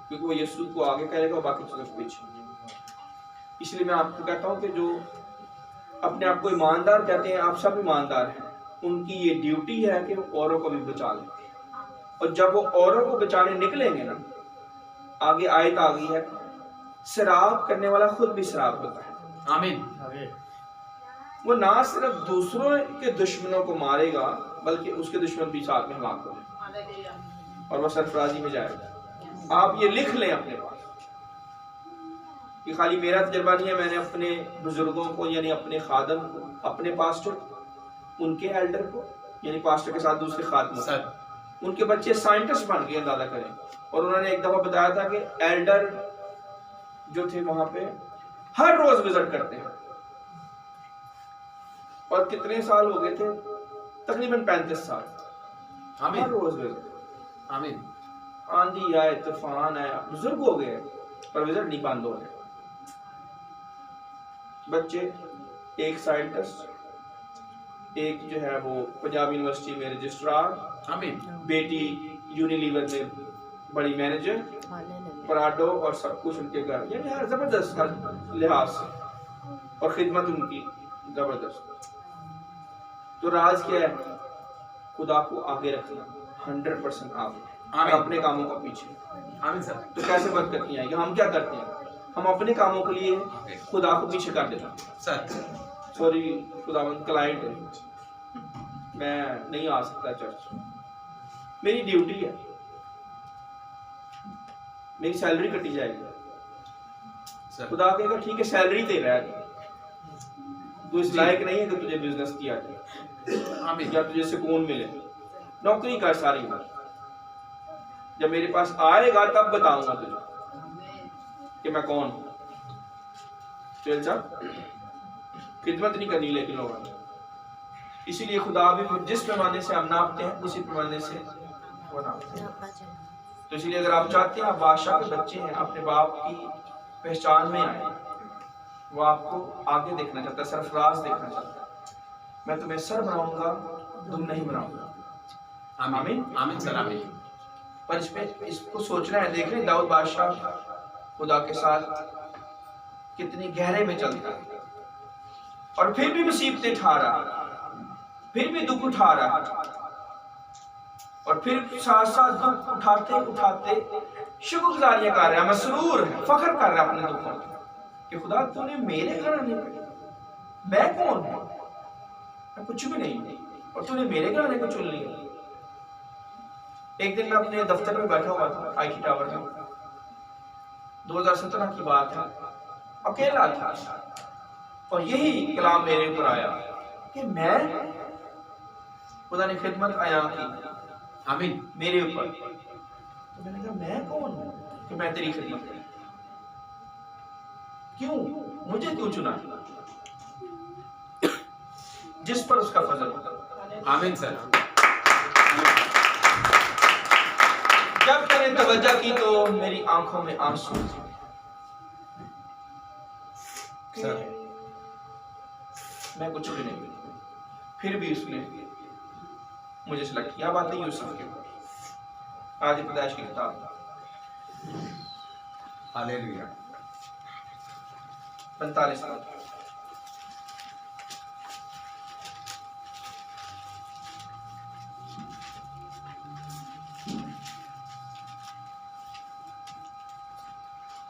क्योंकि वो यीशु को आगे करेगा और बाकी चीजों के पीछे। इसलिए मैं आपको कहता हूँ कि जो अपने आप को ईमानदार कहते हैं, आप सब ईमानदार हैं, उनकी ये ड्यूटी है कि वो औरों को भी बचा लें। और जब वो औरों को बचाने निकलेंगे ना, आगे आयत आ गई है, शराब करने वाला खुद भी शराब होता है। आमीन। वो ना सिर्फ दूसरों के दुश्मनों को मारेगा, बल्कि उसके दुश्मन भी साथ में हलाक होंगे और वह सरफराजी में जाएगा। आप ये लिख लें अपने पास, ये खाली मेरा तजर्बा नहीं है, मैंने अपने बुजुर्गों को यानी अपने खादम को, अपने पास्टर, उनके एल्डर को यानी पास्टर के साथ दूसरे खादम, सर उनके बच्चे साइंटिस्ट बन गए, अंदाजा करें। और उन्होंने एक दफा बताया था कि एल्डर जो थे वहां पे हर रोज विजिट करते हैं, और कितने साल हो गए थे, तकरीबन 35 साल, हर आमीन। रोज विजिट। आमीन। आंधी आए, तूफान आया, बुजुर्ग हो गए पर विजिट नहीं बंद हो रहे। बच्चे, एक साइंटिस्ट, एक जो है वो पंजाब यूनिवर्सिटी में रजिस्ट्रार, आमीन। बेटी यूनिलीवर में बड़ी मैनेजर, पराडो और सब कुछ उनके घर, यानी हर जबरदस्त हर लिहाज से, और खिदमत उनकी जबरदस्त। तो राज क्या है? खुदा को आगे रखना, 100% आगे, और अपने कामों का पीछे। आमीन सर। तो कैसे बरकत नहीं आएगी? हम क्या करते हैं? हम अपने कामों के लिए खुदा को पीछे कर देते हैं। सर सॉरी खुदावंद, क्लाइंट है, मैं नहीं आ सकता चर्च, मेरी ड्यूटी है, मेरी सैलरी कटी जाएगी। सर। खुदा कहेगा ठीक है, सैलरी दे रहा है, तू इस लायक नहीं है कि तुझे बिजनेस किया जाए आमीन। या तुझे सुकून मिले, नौकरी कर सारी बात, जब मेरे पास आएगा तब बताऊंगा तुझे कि मैं कौन हूं। खिदमत नहीं करनी लेकिन लोगों ने, इसीलिए खुदा भी जिस पैमाने से हम नापते हैं उसी पैमाने से वो नापते हैं। तो इसलिए अगर आप चाहते हैं आप बादशाह के बच्चे हैं, अपने बाप की पहचान में आए, वो आपको आगे देखना चाहता है, सरफराज देखना चाहता है। मैं तुम्हें सर बनाऊंगा, तुम नहीं बनाऊंगा। आमीन। आमीन सर। आमीन। पर इसको सोचना है, देख रहे दाऊद बादशाह खुदा के साथ कितनी गहरे में चलता है, और फिर भी मुसीबतें उठा रहा, फिर भी दुख उठा रहा, और फिर साथ साथ दुख उठाते उठाते शुक्रगुजारियां कर रहा है, मसरूर है, फख्र कर रहा है अपने दुखों कि खुदा तूने मेरे घर आने, मैं कौन हूं? मैं कुछ भी नहीं, और तूने मेरे घर आने को चुन लिया। एक दिन मैं अपने दफ्तर में बैठा हुआ था, आईटी टावर में, 2017 की बात है, अकेला था, और यही कलाम मेरे ऊपर आया कि मैं, खुदा ने खिदमत आया की आमीन। मेरे ऊपर। तो मैंने कहा मैं कौन हूं कि मैं तेरी खिदमत करूं? क्यों मुझे क्यों चुना? जिस पर उसका फजल होता। आमीन सर। जब मैंने तवज्जो की तो मेरी आंखों में आंसू सर। मैं कुछ भी नहीं, फिर भी उसने मुझे सिलेक्ट किया। बात है यूसुफ के आदि पैदाइश की किताब हालेलुया। 45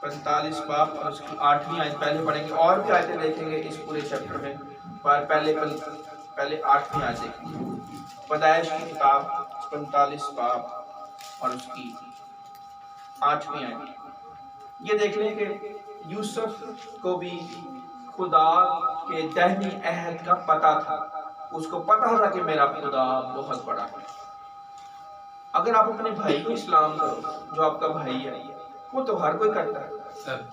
45 बाब और उसकी 8वीं आयत पहले पढ़ेंगे, और भी आयतें देखेंगे इस पूरे चैप्टर में, पर पहले 8वीं आयत देखेंगे। पैदाइश की किताब 45 बाब और उसकी 8वीं आयत। ये देख लें कि यूसुफ को भी खुदा के दहमी अहद का पता था, उसको पता था कि मेरा खुदा बहुत बड़ा है। अगर आप अपने भाई को इस्लाम करो, जो आपका भाई है, वो तो हर कोई करता है, सर।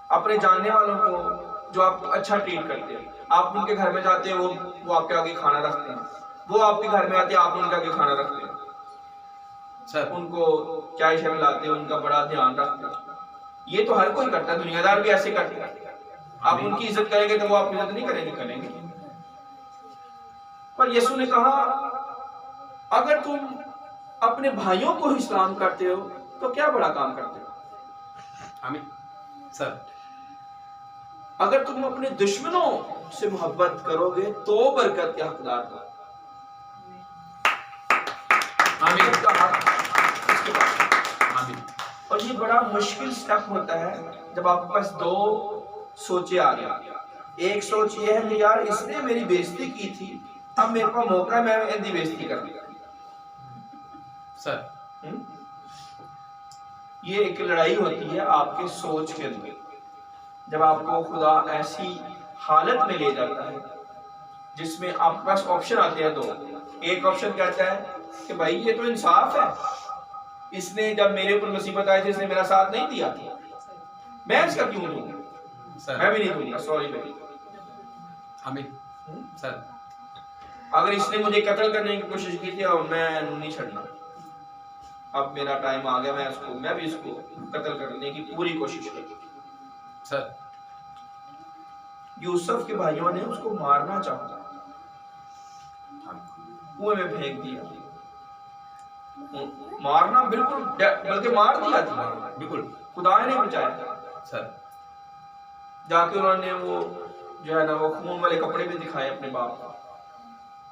अपने जानने वालों को जो आपको अच्छा ट्रीट करते हैं, आप उनके घर में जाते हैं, वो आपके आगे खाना रखते हैं, वो आपके घर में आते हैं, आप उनके आगे खाना रखते हैं, सर उनको चाय शाय लाते हैं, उनका बड़ा ध्यान रखते हैं। ये तो हर कोई करता है, दुनियादार भी ऐसे करते हैं। आप उनकी इज्जत करेंगे तो वो आपकी इज्जत नहीं करेंगे। पर यीशु ने कहा अगर तुम अपने भाइयों को ही सलाम करते हो तो क्या बड़ा काम करते हो। आमीन सर। अगर तुम अपने दुश्मनों से मोहब्बत करोगे तो बरकत के हकदार हो। आमीन का हक इसके पास। आमीन। और ये बड़ा मुश्किल स्टेप होता है जब आपके पास दो सोचे आ गए। एक सोच ये है कि यार इसने मेरी बेइज्जती की थी, अब मेरे पास मौका है मैं इसकी बेइज्जती कर दूं। सर ये एक लड़ाई होती है आपके सोच के अंदर। जब आपको खुदा ऐसी हालत में ले जाता है जिसमें आपके पास ऑप्शन आते हैं दो। एक ऑप्शन कहता है कि भाई ये तो इंसाफ है, इसने जब मेरे ऊपर मुसीबत आई थी इसने मेरा साथ नहीं दिया, मैं इसका क्यों दूं, सर मैं भी नहीं दूंगा, सॉरी भाई। आमीन सर। अगर इसने मुझे कत्ल करने की कोशिश की थी और मैं नहीं छड़ना, अब मेरा टाइम आ गया, मैं भी इसको कत्ल करने की पूरी कोशिश की। सर यूसुफ के भाइयों ने उसको मारना चाहा, कुएं में फेंक दिया, मारना बिल्कुल बल्कि मार दिया था, बिल्कुल खुदा ने बचाया। सर जाके उन्होंने वो जो है ना वो खून वाले कपड़े भी दिखाए अपने बाप को,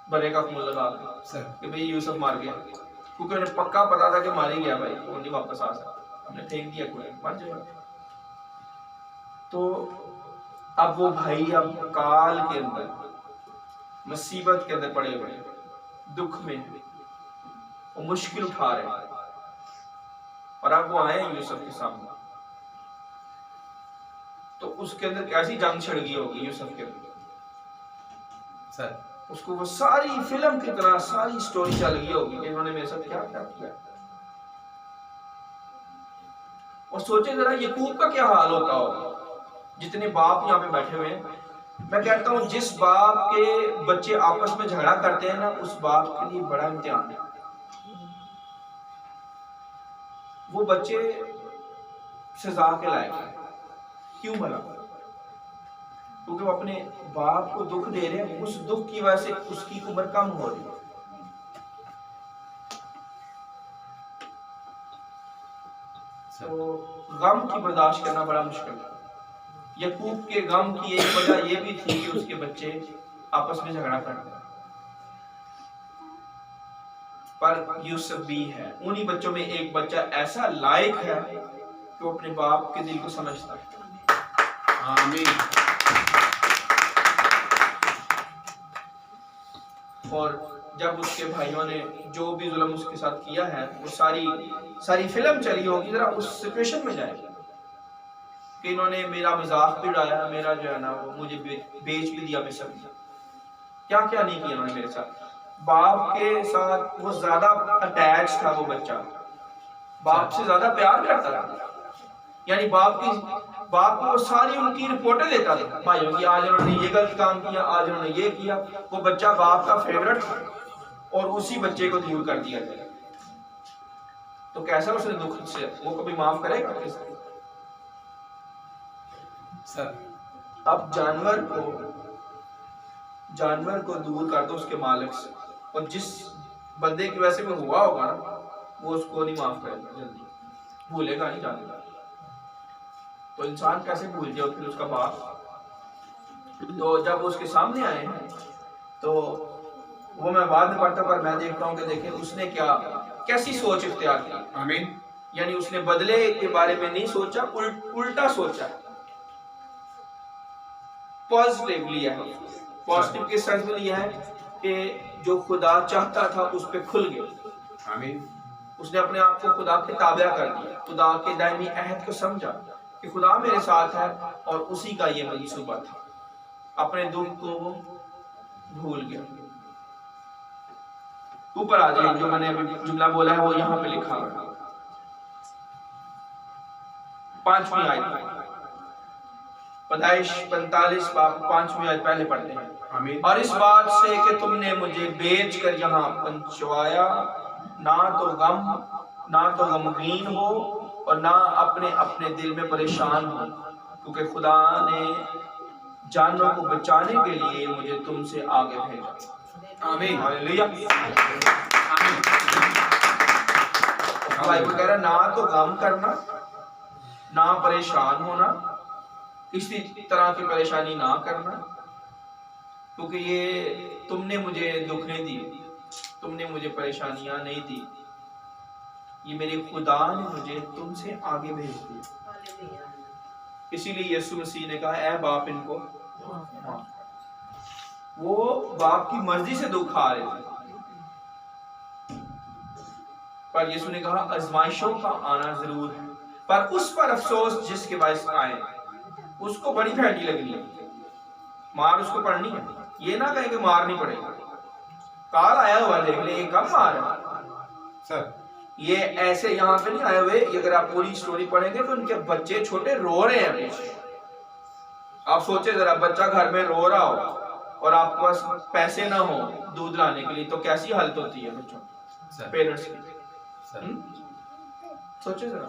बरे का खून लगा के सर कि भाई यूसुफ मार गया, क्योंकि उन्हें पक्का पता था कि मार ही गया भाई, वो नहीं वापस आ सकता, हमने फेंक दिया कुएं में, मर जाएगा। तो अब वो भाई अब काल के अंदर मुसीबत के अंदर पड़े हुए, दुख में वो मुश्किल उठा रहे हैं, और अब वो आए यूसुफ के सामने। तो उसके अंदर कैसी जंग छिड़ गई होगी यूसुफ के अंदर। सर उसको वो सारी फिल्म की तरह सारी स्टोरी चल गई होगी कि इन्होंने मेरे साथ क्या क्या किया। और सोचे जरा याकूब का क्या हाल होता होगा, जितने बाप यहाँ पे बैठे हुए हैं। मैं कहता हूँ जिस बाप के बच्चे आपस में झगड़ा करते हैं ना, उस बाप के लिए बड़ा इम्तिहान है। वो बच्चे सजा के लायक हैं, क्यों भला? क्योंकि वो अपने बाप को दुख दे रहे हैं, उस दुख की वजह से उसकी उम्र कम हो रही है। तो गम की बर्दाश्त करना बड़ा मुश्किल है। याकूब के गम की एक वजह ये भी थी कि उसके बच्चे आपस में झगड़ा करते हैं, पर यूसुफ भी है। उन्हीं बच्चों में एक बच्चा ऐसा लायक है कि वो अपने बाप के दिल को समझता है। आमीन। और जब उसके भाइयों ने जो भी जुल्म उसके साथ किया है, वो सारी फिल्म चली होगी। जरा उस सिचुएशन में जाए कि इन्होंने मेरा मजाक भी उड़ाया, मेरा जो है ना वो मुझे बेच भी दिया मिस्र में, क्या क्या नहीं किया उन्होंने मेरे साथ। बाप के साथ वो ज्यादा अटैच था, वो बच्चा बाप से ज्यादा प्यार करता था। यानी बाप को सारी उनकी रिपोर्टें देता था भाइयों की, आज उन्होंने ये गलत काम किया, आज उन्होंने ये किया। वो बच्चा बाप का फेवरेट था और उसी बच्चे को दूर कर दिया गया। तो कैसा उसने दुख से वो कभी माफ करेगा किसी? सर अब जानवर को दूर कर दो उसके मालिक से, और जिस बंदे की वजह से वो हुआ होगा ना, वो उसको नहीं माफ करेगा, जल्दी भूलेगा नहीं जानवर। तो इंसान कैसे भूल जाए फिर उसका बाप? तो जब उसके सामने आए हैं तो वो मैं बाद में पढ़ता, पर मैं देखता हूँ कि देखें उसने कैसी सोच इख्तियार की। आमीन। यानी उसने बदले के बारे में नहीं सोचा, उल्टा सोचा, पॉजिटिव लिया है। पॉजिटिव के सेंस में लिया है कि जो खुदा चाहता था उस पे खुल गया। आमीन। उसने अपने आप को खुदा के ताबे कर दिया, खुदा के दायमी अहद को समझा कि खुदा मेरे साथ है, और उसी का ये मंसूबा था। अपने दुख को वो भूल गया। ऊपर आ जाए, जो मैंने अभी जुमला बोला है वो यहाँ पे लिखा है, 5वीं आयत। पैदाइश 45 5वीं आयत पहले पढ़ते हैं। आमीन। और इस बात से कि तुमने मुझे बेच कर यहाँ पहुंचवाया, ना तो गमगीन हो और ना अपने अपने दिल में परेशान हो, क्योंकि खुदा ने जानों को बचाने के लिए मुझे तुमसे आगे भेजा। आमीन। हालेलुया। आमीन। बाइबल कह रहा है ना तो गम करना, ना परेशान होना, किसी तरह की परेशानी ना करना, क्योंकि ये तुमने मुझे दुख नहीं दी, तुमने मुझे परेशानियां नहीं दी, ये मेरे खुदा ने मुझे तुमसे आगे भेज दिया। इसीलिए यीशु मसीह ने कहा ऐ बाप इनको माफ। वो बाप की मर्जी से दुख आ रहे थे, पर यीशु ने कहा आजमाइशों का आना जरूर है, पर उस पर अफसोस जिसके वजह से आए। उसको बड़ी फैटी लगनी है, मार उसको पड़नी है, ये ना कहें कि मार नहीं पड़ेगा। काल आया हुआ देख ले, ये कब मार है सर। ये ऐसे यहाँ पे नहीं आए हुए। अगर आप पूरी स्टोरी पढ़ेंगे तो उनके बच्चे छोटे रो रहे हैं पीछे। आप सोचे जरा, बच्चा घर में रो रहा हो और आपके पास पैसे ना हो दूध लाने के लिए, तो कैसी हालत होती है बच्चों पेरेंट्स की। सोचे जरा।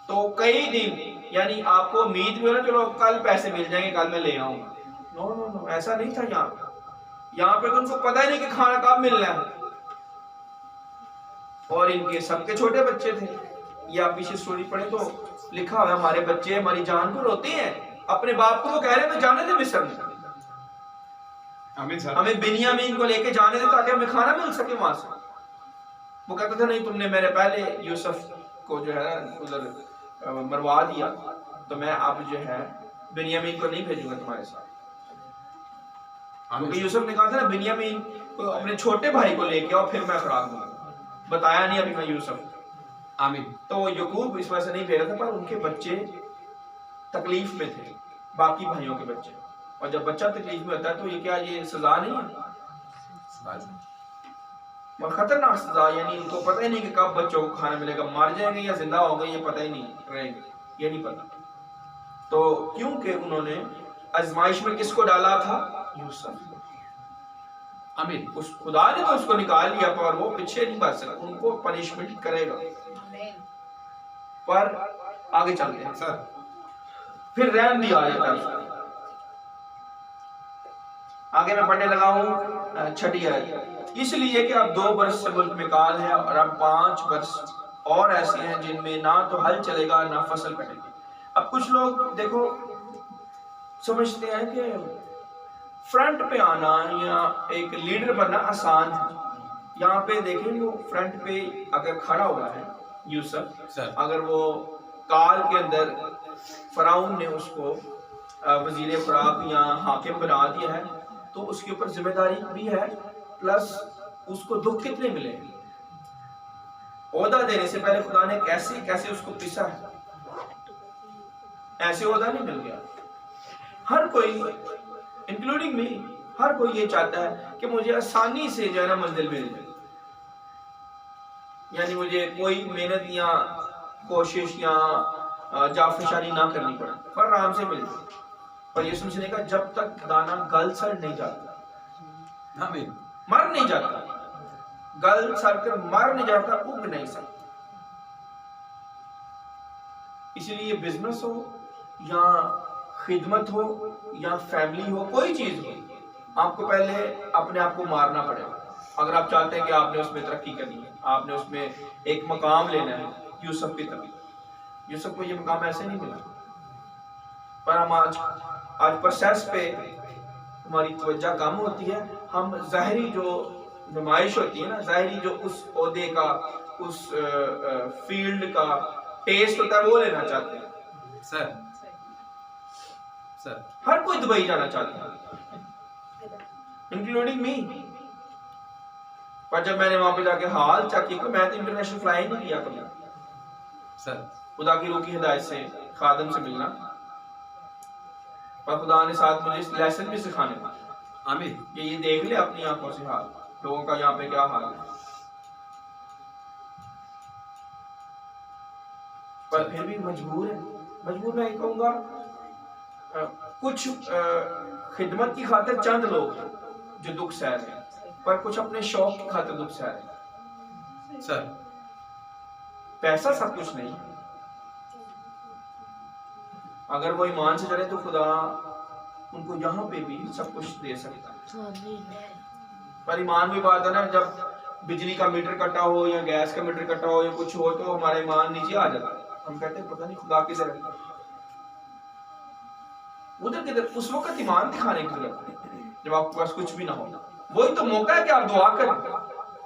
तो कई दिन, यानी आपको उम्मीद भी हो ना चलो कल पैसे मिल जाएंगे, कल मैं ले आऊंगा। नो नो नो, ऐसा नहीं था। यहाँ पे तो उनको पता ही नहीं कि खाना कब मिलना है। और इनके सबके छोटे बच्चे थे। ये आप पीछे स्टोरी पढ़े तो लिखा हुआ हमारे बच्चे हमारी जान को रोते हैं, अपने बाप को वो कह रहे हैं जाने दे मिस्र में, आमीन सर। हमें बिन्यामीन को लेके जाने दे ताकि हमें खाना मिल सके वहां से। वो कहते थे नहीं, तुमने मेरे पहले यूसुफ को जो है उधर मरवा दिया, तो मैं अब जो है बिन्यामीन को नहीं भेजूंगा तुम्हारे साथ। क्योंकि यूसुफ ने कहा था ना बिन्यामीन को अपने छोटे भाई को लेके आओ, फिर मैं खुराक दूंगा। बताया नहीं अभी मैं यूसुफ। आमीन। तो यकूब इस वजह से नहीं भेजा था, पर उनके बच्चे तकलीफ में थे, बाकी भाइयों के बच्चे। और जब बच्चा तकलीफ में होता है तो ये क्या, ये सजा नहीं है, और खतरनाक सजा। यानी इनको पता ही नहीं कि कब बच्चों को खाना मिलेगा, मर जाएंगे या जिंदा होंगे, ये पता ही नहीं रहेंगे, ये नहीं पता। तो क्योंकि उन्होंने आजमाइश में किसको डाला था? यूसुफ। आमीन। उस खुदा ने तो उसको निकाल लिया, पर वो पीछे नहीं बढ़ सकता, उनको पनिशमेंट करेगा। पर आगे चलते हैं सर। फिर रहम भी आ जाता है। आगे मैं पढ़ने लगा हूँ 6ठी आयत। इसलिए कि अब 2 बरस से मुल्क में काल है, और अब 5 बरस और ऐसे हैं जिनमें ना तो हल चलेगा ना फसल कटेगी। अब कुछ लोग देखो समझते हैं कि फ्रंट पे आना या एक लीडर बनना आसान है। यहाँ पे देखें वो फ्रंट पे अगर खड़ा हुआ है यूसुफ, अगर वो काल के अंदर फराउन ने उसको वजीर खुराक या हाकिम बना दिया है, तो उसके ऊपर जिम्मेदारी भी है, प्लस उसको दुख कितने मिले। ओहदा देने से पहले खुदा ने कैसे कैसे उसको पिसा है, ऐसे ओहदा नहीं मिल गया। हर कोई इंक्लूडिंग मी, हर कोई ये चाहता है कि मुझे आसानी से जो है ना मंजिल मिल जाए, यानी मुझे कोई मेहनत या कोशिश या जाफिशानी ना करनी पड़े, पर आराम से मिल जाए। पर यीशु मसीह ने कहा जब तक दाना गल सड़ नहीं जाता, आमीन। मर नहीं जाता, गल सड़ कर मर नहीं जाता, उग नहीं सकता। इसलिए बिजनेस हो या खिदमत हो या फैमिली हो, कोई चीज हो, आपको पहले अपने आप को मारना पड़ेगा। अगर आप चाहते हैं कि आपने उसमें तरक्की करनी है, आपने उसमें एक मकाम लेना है यूसुफ की तरह। यूसुफ को ये मकाम ऐसे नहीं मिला, पर हम आज प्रोसेस पे हमारी तवज्जो कम होती है। हम ज़ाहिरी जो नुमाइश होती है ना, ज़ाहिरी जो उस ओहदे का, उस फील्ड का टेस्ट होता है, वो लेना चाहते हैं। सर सर हर कोई दुबई जाना चाहता है, इंक्लूडिंग मी। पर जब मैंने वहां पे जाके हाल चेक किया, मैं तो इंटरनेशनल फ्लाई नहीं किया कभी। सर खुदा की रूह की हिदायत से खादम से मिलना, पर खुदा ने साथ मुझे इस लेसन भी सिखाने का। आमीन। ये देख ले अपनी आंखों से हाल लोगों का यहाँ पे क्या हाल है। पर फिर भी मजबूर है। मजबूर मैं कहूँगा कुछ खिदमत की खातिर चंद लोग जो दुख सह रहे हैं, पर कुछ अपने शौक की खातिर दुख सह रहे हैं। सर पैसा सब कुछ नहीं, अगर वो ईमान से चले तो खुदा उनको यहाँ पे भी सब कुछ दे सकता है। पर ईमान भी बात है ना, जब बिजली का मीटर कटा हो या गैस का मीटर कटा हो या कुछ हो तो हमारा ईमान नीचे आ जाता है। हम कहते हैं पता नहीं खुदा किधर है, उधर किधर। उस वक्त ईमान दिखाने की जरूरत है जब आपके पास कुछ भी ना हो। वही तो मौका है कि आप दुआ करें।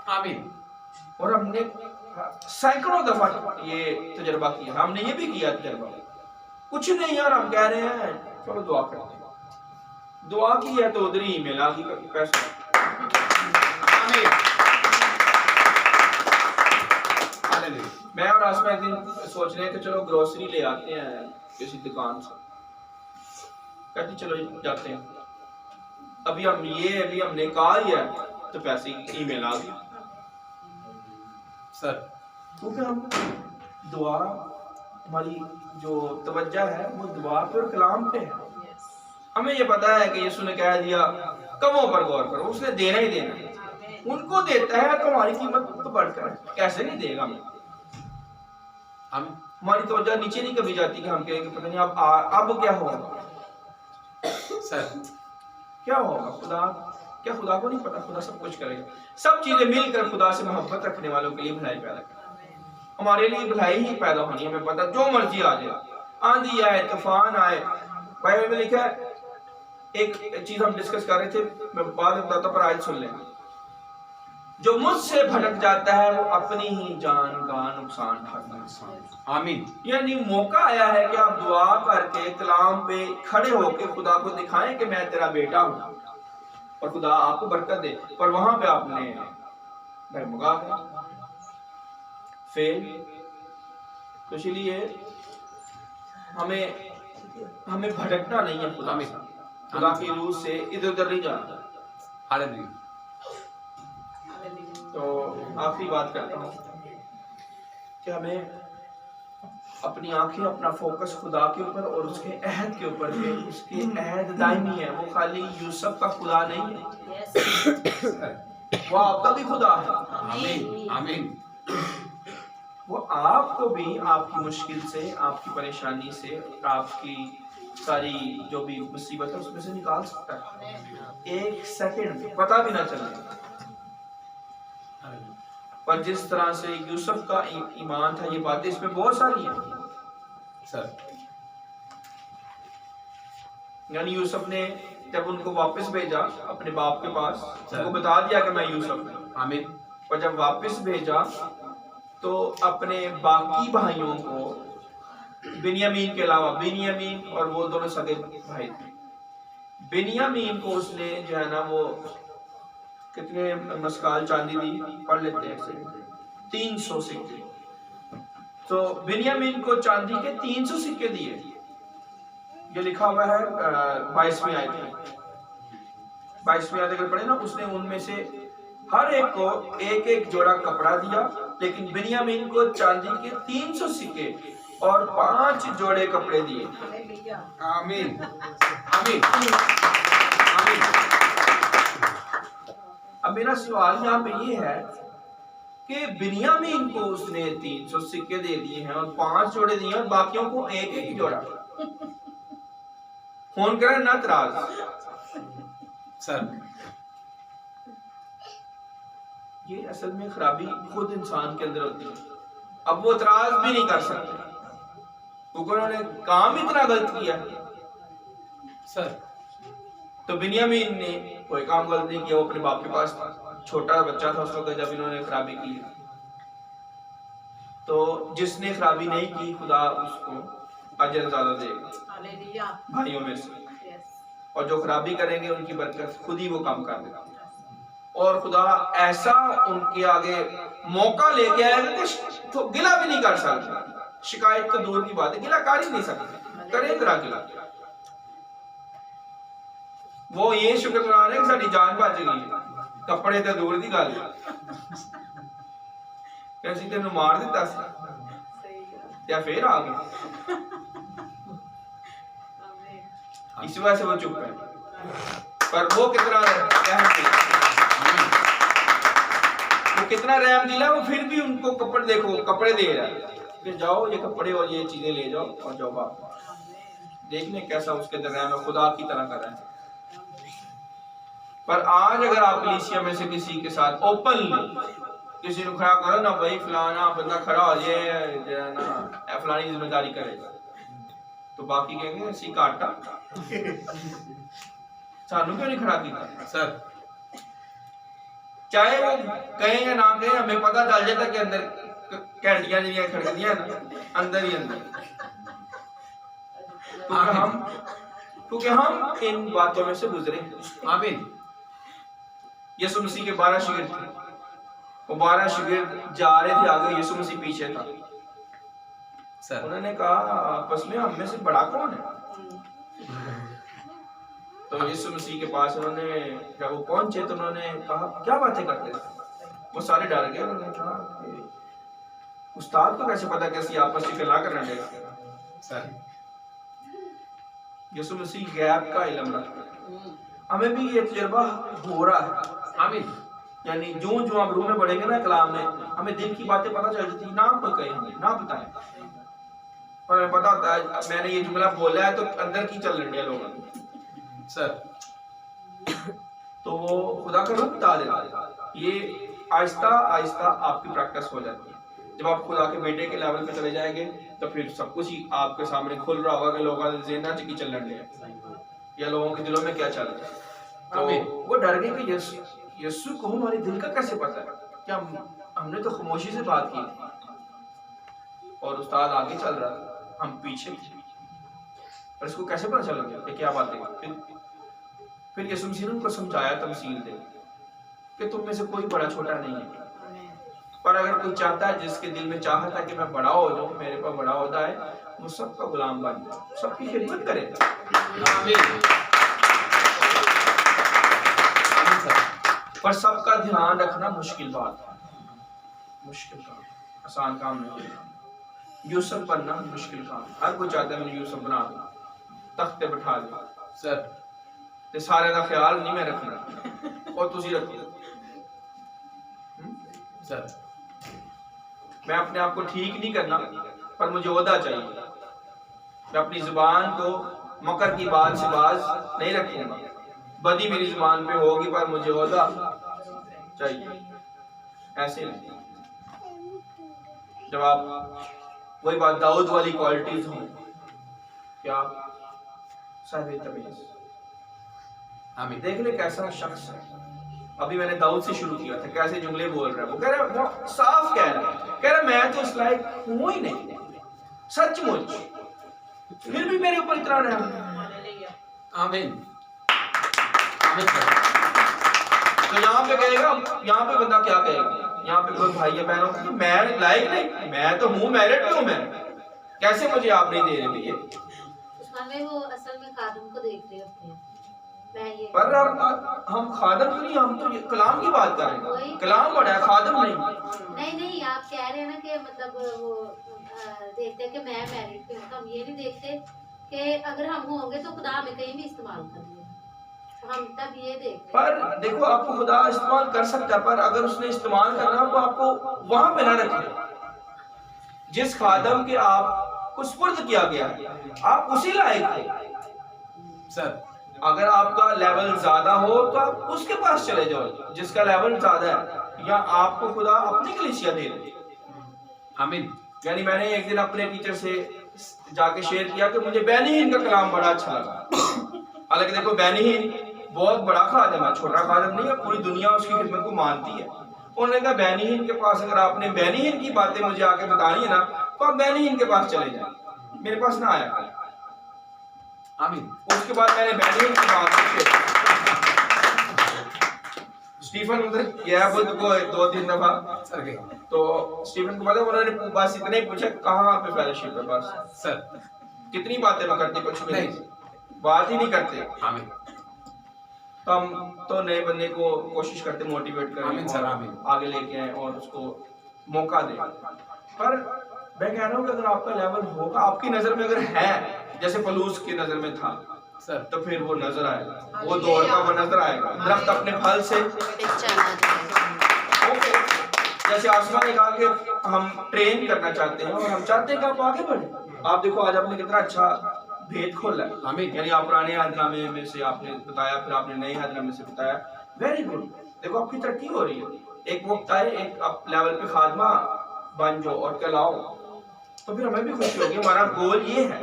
आमीन। और हमने सैकड़ों दफा ये तजर्बा किया, हमने ये भी किया तजर्बा, कुछ नहीं यार, हम कह रहे हैं चलो दुआ करते हैं। दुआ की है तो उधर ही ईमेल आ गई पैसा। आमीन। हालेलुया। मैं और आसमा एक दिन सोच रहे हैं कि चलो ग्रोसरी ले आते हैं किसी दुकान से, कहती चलो जाते हैं। अभी हमने कहा ही है तो पैसे ईमेल आ गई। सर क्योंकि हम दुआ, हमारी जो तवज्जो है वो दुआ पे और कलाम पे है। हमें ये पता है कि यीशु ने कह दिया कमों पर गौर करो, उसने देना ही देना है। उनको देता है तो हमारी कीमत तो बढ़कर है, कैसे नहीं देगा हमें। हमारी तवज्जो नीचे नहीं कभी जाती कि हम कहेंगे पता नहीं अब क्या होगा। सर क्या होगा, खुदा को नहीं पता, खुदा सब कुछ करेगा। सब चीजें मिलकर खुदा से मोहब्बत रखने वालों के लिए भलाई पैदा करेगा। हमारे लिए भलाई ही पैदा होनी है, हमें पता, जो मर्जी आ जाए, आंधी आए तूफान आए। बाइबल में लिखा है, एक चीज हम डिस्कस कर रहे थे, मैं बाद में बताता पर आज सुन लें। जो मुझसे भटक जाता है वो अपनी ही जान का नुकसान उठाता है। आमीन। यानी मौका आया है कि आप दुआ करके कलाम पे खड़े होकर खुदा को दिखाएं कि मैं तेरा बेटा हूं और खुदा आपको बरकत दे। पर वहां पे आपने डगमगा गए, फेल। तो इसलिए हमें भटकना नहीं है, खुदा की रूह से इधर उधर नहीं जाना। हालेलुया। तो आखिरी बात करता हूँ कि हमें अपनी आंखें, अपना फोकस खुदा के ऊपर और उसके अहद के ऊपर है। उसके अहद दायमी है, वो खाली यूसुफ का खुदा नहीं है, वो आपका भी खुदा है। आमीन। आमीन। वो आपको भी आपकी मुश्किल से, आपकी परेशानी से, आपकी सारी जो भी मुसीबत है उसमें से निकाल सकता है। एक सेकंड पता भी ना चले। पर जिस तरह से यूसुफ का ईमान था, ये बातें इसमें बहुत सारी हैं सर। यानी यूसुफ ने जब उनको वापस भेजा अपने बाप के पास, उनको बता दिया कि मैं यूसुफ हूं। आमीन। और जब वापस भेजा तो अपने बाकी भाइयों को, बिन्यामीन के अलावा, बिन्यामीन और वो दोनों सगे भाई थे, बिन्यामीन को उसने जो है ना वो कितने मस्काल चांदी दी, पढ़ लेते हैं, 300 सिक्के। तो बिन्यामीन को चांदी के 300 सिक्के दिए। ये लिखा हुआ है 22वीं आयत में। 22वीं आयत अगर पढ़े ना, उसने उनमें से हर एक को एक एक जोड़ा कपड़ा दिया, लेकिन बिन्यामीन को चांदी के 300 सिक्के और 5 जोड़े कपड़े दिए। आमीन। आमीन। आमीन। अब मेरा सवाल यहाँ पे ये है कि बिन्यामीन को उसने 300 सिक्के दे दिए हैं और 5 जोड़े दिए और बाकियों को एक एक जोड़ा। फोन करें ना तराज सर। ये असल में खराबी खुद इंसान के अंदर होती है। अब वो इतराज भी नहीं कर सकते क्योंकि उन्होंने काम इतना गलत किया सर। तो बिन्यामीन ने कोई काम गलत नहीं किया, वो अपने बाप के पास था, छोटा बच्चा था उस वक्त जब इन्होंने खराबी की। तो जिसने खराबी नहीं की खुदा उसको अजर ज्यादा देगा भाइयों में से, और जो खराबी करेंगे उनकी बरकत खुद ही वो काम कर देगा। और खुदा ऐसा उनके आगे मौका लेके आएगा कि तो गिला भी नहीं कर सकता। शिकायत तो दूर की बात है, गिला कर ही नहीं सकते, करें तेरा गिला। वो ये शुक्र मना रहे कि साडी जान बच गई, कपड़े तो दूर की गल, कैसी तेन मार दिता या फिर आ गए। इस वजह से वो चुप है। पर वो कितना रहम दिल, वो कितना रहम दिल है, वो फिर भी उनको कपड़े, देखो कपड़े दे रहा है कि जाओ ये कपड़े और ये चीजें ले जाओ और जाओ वापस। देखने कैसा उसके अंदर रहम है, खुदा की तरह कर रहा है। पर आज अगर आप कलीसिया में से किसी के साथ ओपन किसी को खड़ा करो ना, भाई फलाना बंदा खड़ा हो जाए ना, फलानी जिम्मेदारी करेगा, तो बाकी कहेंगे सी काटा सानू क्यों नहीं खड़ा किया। सर चाहे वो कहें या ना कहें, हमें पता चल जाता कि अंदर घंटियां जी खड़कदियां ना, अंदर ही अंदर, क्योंकि हम इन बातों में से गुजरे। आमीन। यीशु मसीह के 12 शागिर्द थे, वो 12 शागिर्द जा रहे थे आगे, यीशु मसीह पीछे था। सर उन्होंने कहा आपस में हम में से बड़ा कौन है। तो यीशु मसीह के पास उन्होंने, जब वो पहुंचे तो उन्होंने कहा क्या बातें करते थे। वो सारे डर गए। उन्होंने कहा कि उस्ताद को कैसे पता कैसी आपस में गला करने लगे। सर यीशु मसीह गैप का इल्म रखता है। हमें भी ये तजुर्बा हो रहा है। आमीन। यानी जो जो आप रूह में बढ़ेंगे ना कलाम में, हमें दिल की बातें पता चल जाती, ना कोई कहे हमें ना बताए, पर हमें पता होता है मैंने ये जुमला बोला है तो अंदर की चल रही है लोगों में। सर तो वो खुदा का रूप बता देता। ये आहिस्ता आहिस्ता आपकी प्रैक्टिस हो जाती है। जब आप खुदा के बेटे के लेवल पे चले जाएंगे तो फिर सब कुछ ही आपके सामने खुल रहा होगा कि लोगों के ज़हन में क्या चल रहा है या लोगों के दिलों में क्या चल रहा है। तो वो डर गए कि यीशु को हमारे दिल का कैसे पता है, क्या हमने तो खामोशी से बात की थी और उस्ताद आगे चल रहा था, हम पीछे, पर इसको कैसे पता चल गया क्या बात है। फिर यीशु मसीह ने उनको समझाया तमसील दे कि तुम में से कोई बड़ा छोटा नहीं है, पर अगर कोई चाहता है, जिसके दिल में चाहता है कि मैं बड़ा हो जाऊं, मेरे पर बड़ा होता है, वो सबका गुलाम बन जाए, सबकी खिदमत करेगा। पर सबका ध्यान रखना मुश्किल बात है, मुश्किल काम, आसान काम नहीं। यूसुफ बनना मुश्किल काम, हर कोई चाहता है मैं यूसुफ बना दूं, तख्ते बैठा दूं। सर ते सारे का ख्याल नहीं मैं रखना और तुसी रखो। सर मैं अपने आप को ठीक नहीं करना, पर मुझे ओहदा चाहिए। मैं अपनी जुबान को मकर की बात से बाज नहीं रखूंगा, बदी मेरी जुबान पे होगी, पर मुझे ओहदा चाहिए। ऐसे नहीं। जब आप वही बात दाऊद वाली क्वालिटीज हो, क्या साहिब तमीज़, आमीन। देख ले कैसा शख्स है। अभी मैंने दाऊद से शुरू किया था, कैसे जुमले बोल रहा है। वो कह रहा है, वो साफ कह रहा है मैं तो इस लायक हूं ही नहीं, सचमुच, फिर भी मेरे ऊपर इतना रहम। आमीन। तो यहाँ पे कहेगा, यहाँ पे बंदा क्या कहेगा, यहाँ पे कोई भाई बहनों को मैं लायक नहीं, मैं तो हूँ, मेरिट पे हूँ मैं, कैसे मुझे आप नहीं दे रहे भैया। हमें वो असल में खादम को देख रहे होते हैं। पर हम खादम नहीं, हम तो कलाम की बात कर रहे हैं। कलाम बड़ा है, खादम नहीं। नहीं आप कह रहे हैं ना कि मतलब वो देखते हैं कि मैं मैरिड पे हूँ, तो हम ये नहीं देखते कि अगर हम होंगे तो खुदा हमें कहीं भी इस्तेमाल कर ले, हम तब ये देखते। पर देखो आपको खुदा इस्तेमाल कर सकता है, पर अगर उसने इस्तेमाल करना तो आपको वहां पे ना रखे जिस खादम के आपको सुपुर्द किया गया, आप उसी लायक हो। सर अगर आपका लेवल ज्यादा हो तो आप उसके पास चले जाओ जिसका लेवल ज्यादा है, या आपको खुदा अपनी कलीसिया दे दे। आमीन। यानी मैंने एक दिन अपने टीचर से जाके शेयर किया कि मुझे बैनीहीन का कलाम बड़ा अच्छा लगा। हालांकि देखो बैनीहीन बहुत बड़ा खादम है, छोटा खादम नहीं है, पूरी दुनिया उसकी खिदमत को मानती है। उन्होंने कहा बैनीहीन के पास अगर आपने बैनीहीन की बातें मुझे आके बतानी है ना, तो आप बैनीहीन के पास चले जाए, मेरे पास ना आया करें। आमीन। उसके बाद मैंने बैनीहीन की बात स्टीफन उधर गया बुद्ध को 2-3 दफा, तो स्टीफन को पता, उन्होंने बस इतना ही पूछा कहाँ पे फेलोशिप है, बस सर कितनी बातें मैं करते, कुछ भी नहीं, बात ही नहीं करते। आमीन। तो हम तो नए बंदे को कोशिश करते मोटिवेट करें, आमीन सर, आमीन। आगे लेके आए और उसको मौका दें। पर मैं कह रहा हूँ कि अगर आपका लेवल होगा, आपकी नजर में अगर है, जैसे पलूस की नजर में था, सर तो फिर वो नजर आएगा, वो दौड़ता हुआ नजर आएगा। दरख्त अपने फल से पहचाना जाएगा। ओके, जैसे आसमा ने कहा कि हम ट्रेन करना चाहते हैं और हम चाहते हैं कि आप आगे बढ़े। आप देखो आज आपने कितना अच्छा भेद खोला है। आमीन। यानी आप पुराने अहदनामे में से आपने बताया, फिर आपने नए अहदनामे से बताया। वेरी गुड, देखो आपकी तरक्की हो रही है। एक वक्त आए, एक आप लेवल पे खादमा बन जाओ और कहलाओ, तो फिर हमें भी खुशी होगी। हमारा गोल ये है,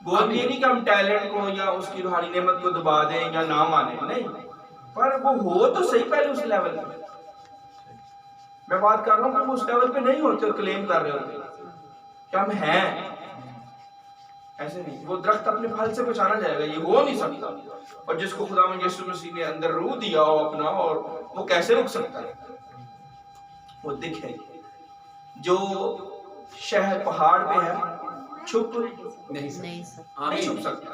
गोल ये नहीं कि हम टैलेंट को या उसकी रूहानी नेमत को दबा दें या ना माने, नहीं, पर वो हो तो सही पहले उस लेवल पे। मैं बात कर रहा हूँ कि हम उस लेवल पे नहीं होते और क्लेम कर रहे होते कि हम हैं, ऐसे नहीं। वो दरख्त अपने फल से पहचाना जाएगा, ये हो नहीं सकता। और जिसको खुदावंद यीशु मसीह ने अंदर रूह दिया हो अपना, और वो कैसे रुक सकता है? वो दिखे जो शहर पहाड़ पे है, छुप नहीं सर। नहीं सर। नहीं छुप आमीन। सकता,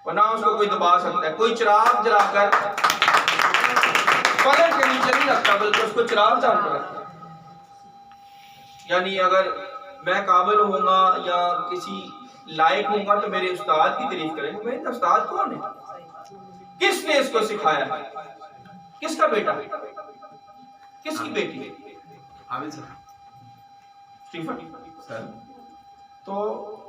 और ना उसको कोई दबा सकता है। कोई चिराग जलाकर पलंग के नीचे नहीं रखता, बल्कि उसको चिराग डाल कर रखता है। यानी अगर मैं काबिल होऊंगा या किसी लायक होऊंगा तो मेरे उस्ताद की तारीफ करेंगे। मेरे उस्ताद कौन है? किसने इसको सिखाया है? किसका बेटा? किसकी बेटी? आमीन सर। स्टीफन। सर तो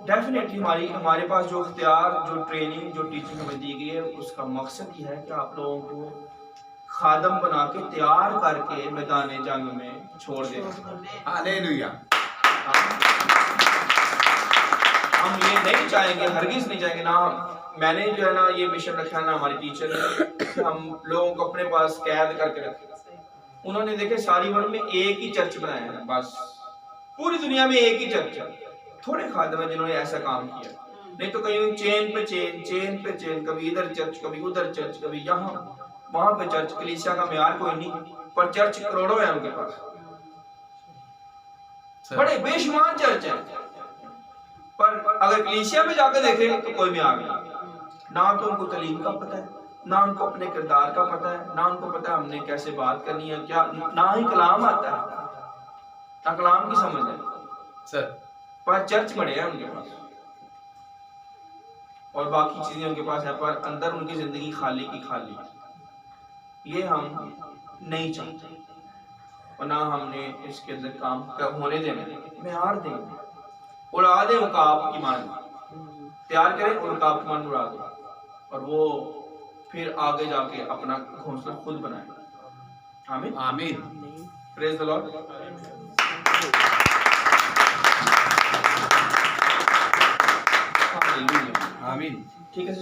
डेफिनेटली हमारे पास जो इख्तियार, जो ट्रेनिंग, जो टीचिंग हमें दी गई है, उसका मकसद ये है कि आप लोगों को खादम बना के तैयार करके मैदान जंग में छोड़ दें। हालेलुया। हम ये नहीं चाहेंगे, हरगिज नहीं चाहेंगे ना। मैंने जो है ना ये मिशन रखा ना, हमारे टीचर ने, कि हम लोगों को अपने पास कैद करके रखे। उन्होंने देखे सारी वर्ल्ड में एक ही चर्च बनाया है, बस पूरी दुनिया में एक ही चर्च है। थोड़े खादम है जिन्होंने ऐसा काम किया, नहीं तो कहीं चेन पे चेन, चेन पे चेन, कभी इधर चर्च, कभी उधर चर्च, कभी यहाँ वहां पे चर्च। कलीसिया का म्यार कोई नहीं, पर चर्च करोड़ों है उनके पास, बड़े बेशुमार चर्च है। पर अगर कलीसिया में जाकर देखें तो कोई म्यार नहीं। ना तो उनको तलीम का पता है, ना उनको अपने किरदार का पता है, ना उनको पता है हमने कैसे बात करनी है, क्या, ना ही कलाम आता है, ना कलाम की समझ है सर। पर चर्च बड़े हैं उनके पास, और बाकी चीजें उनके पास है, पर अंदर उनकी जिंदगी खाली की खाली। ये हम नहीं चाहते, और ना हमने इसके अंदर काम होने देना। म्यार दें, उड़ा दें उकाब की मान, तैयार करें और उकाब की मान उड़ा दें, और वो फिर आगे जाके अपना घोंसला खुद बनाए। आमीन। आमीन। Praise the Lord. आमीन। ठीक है।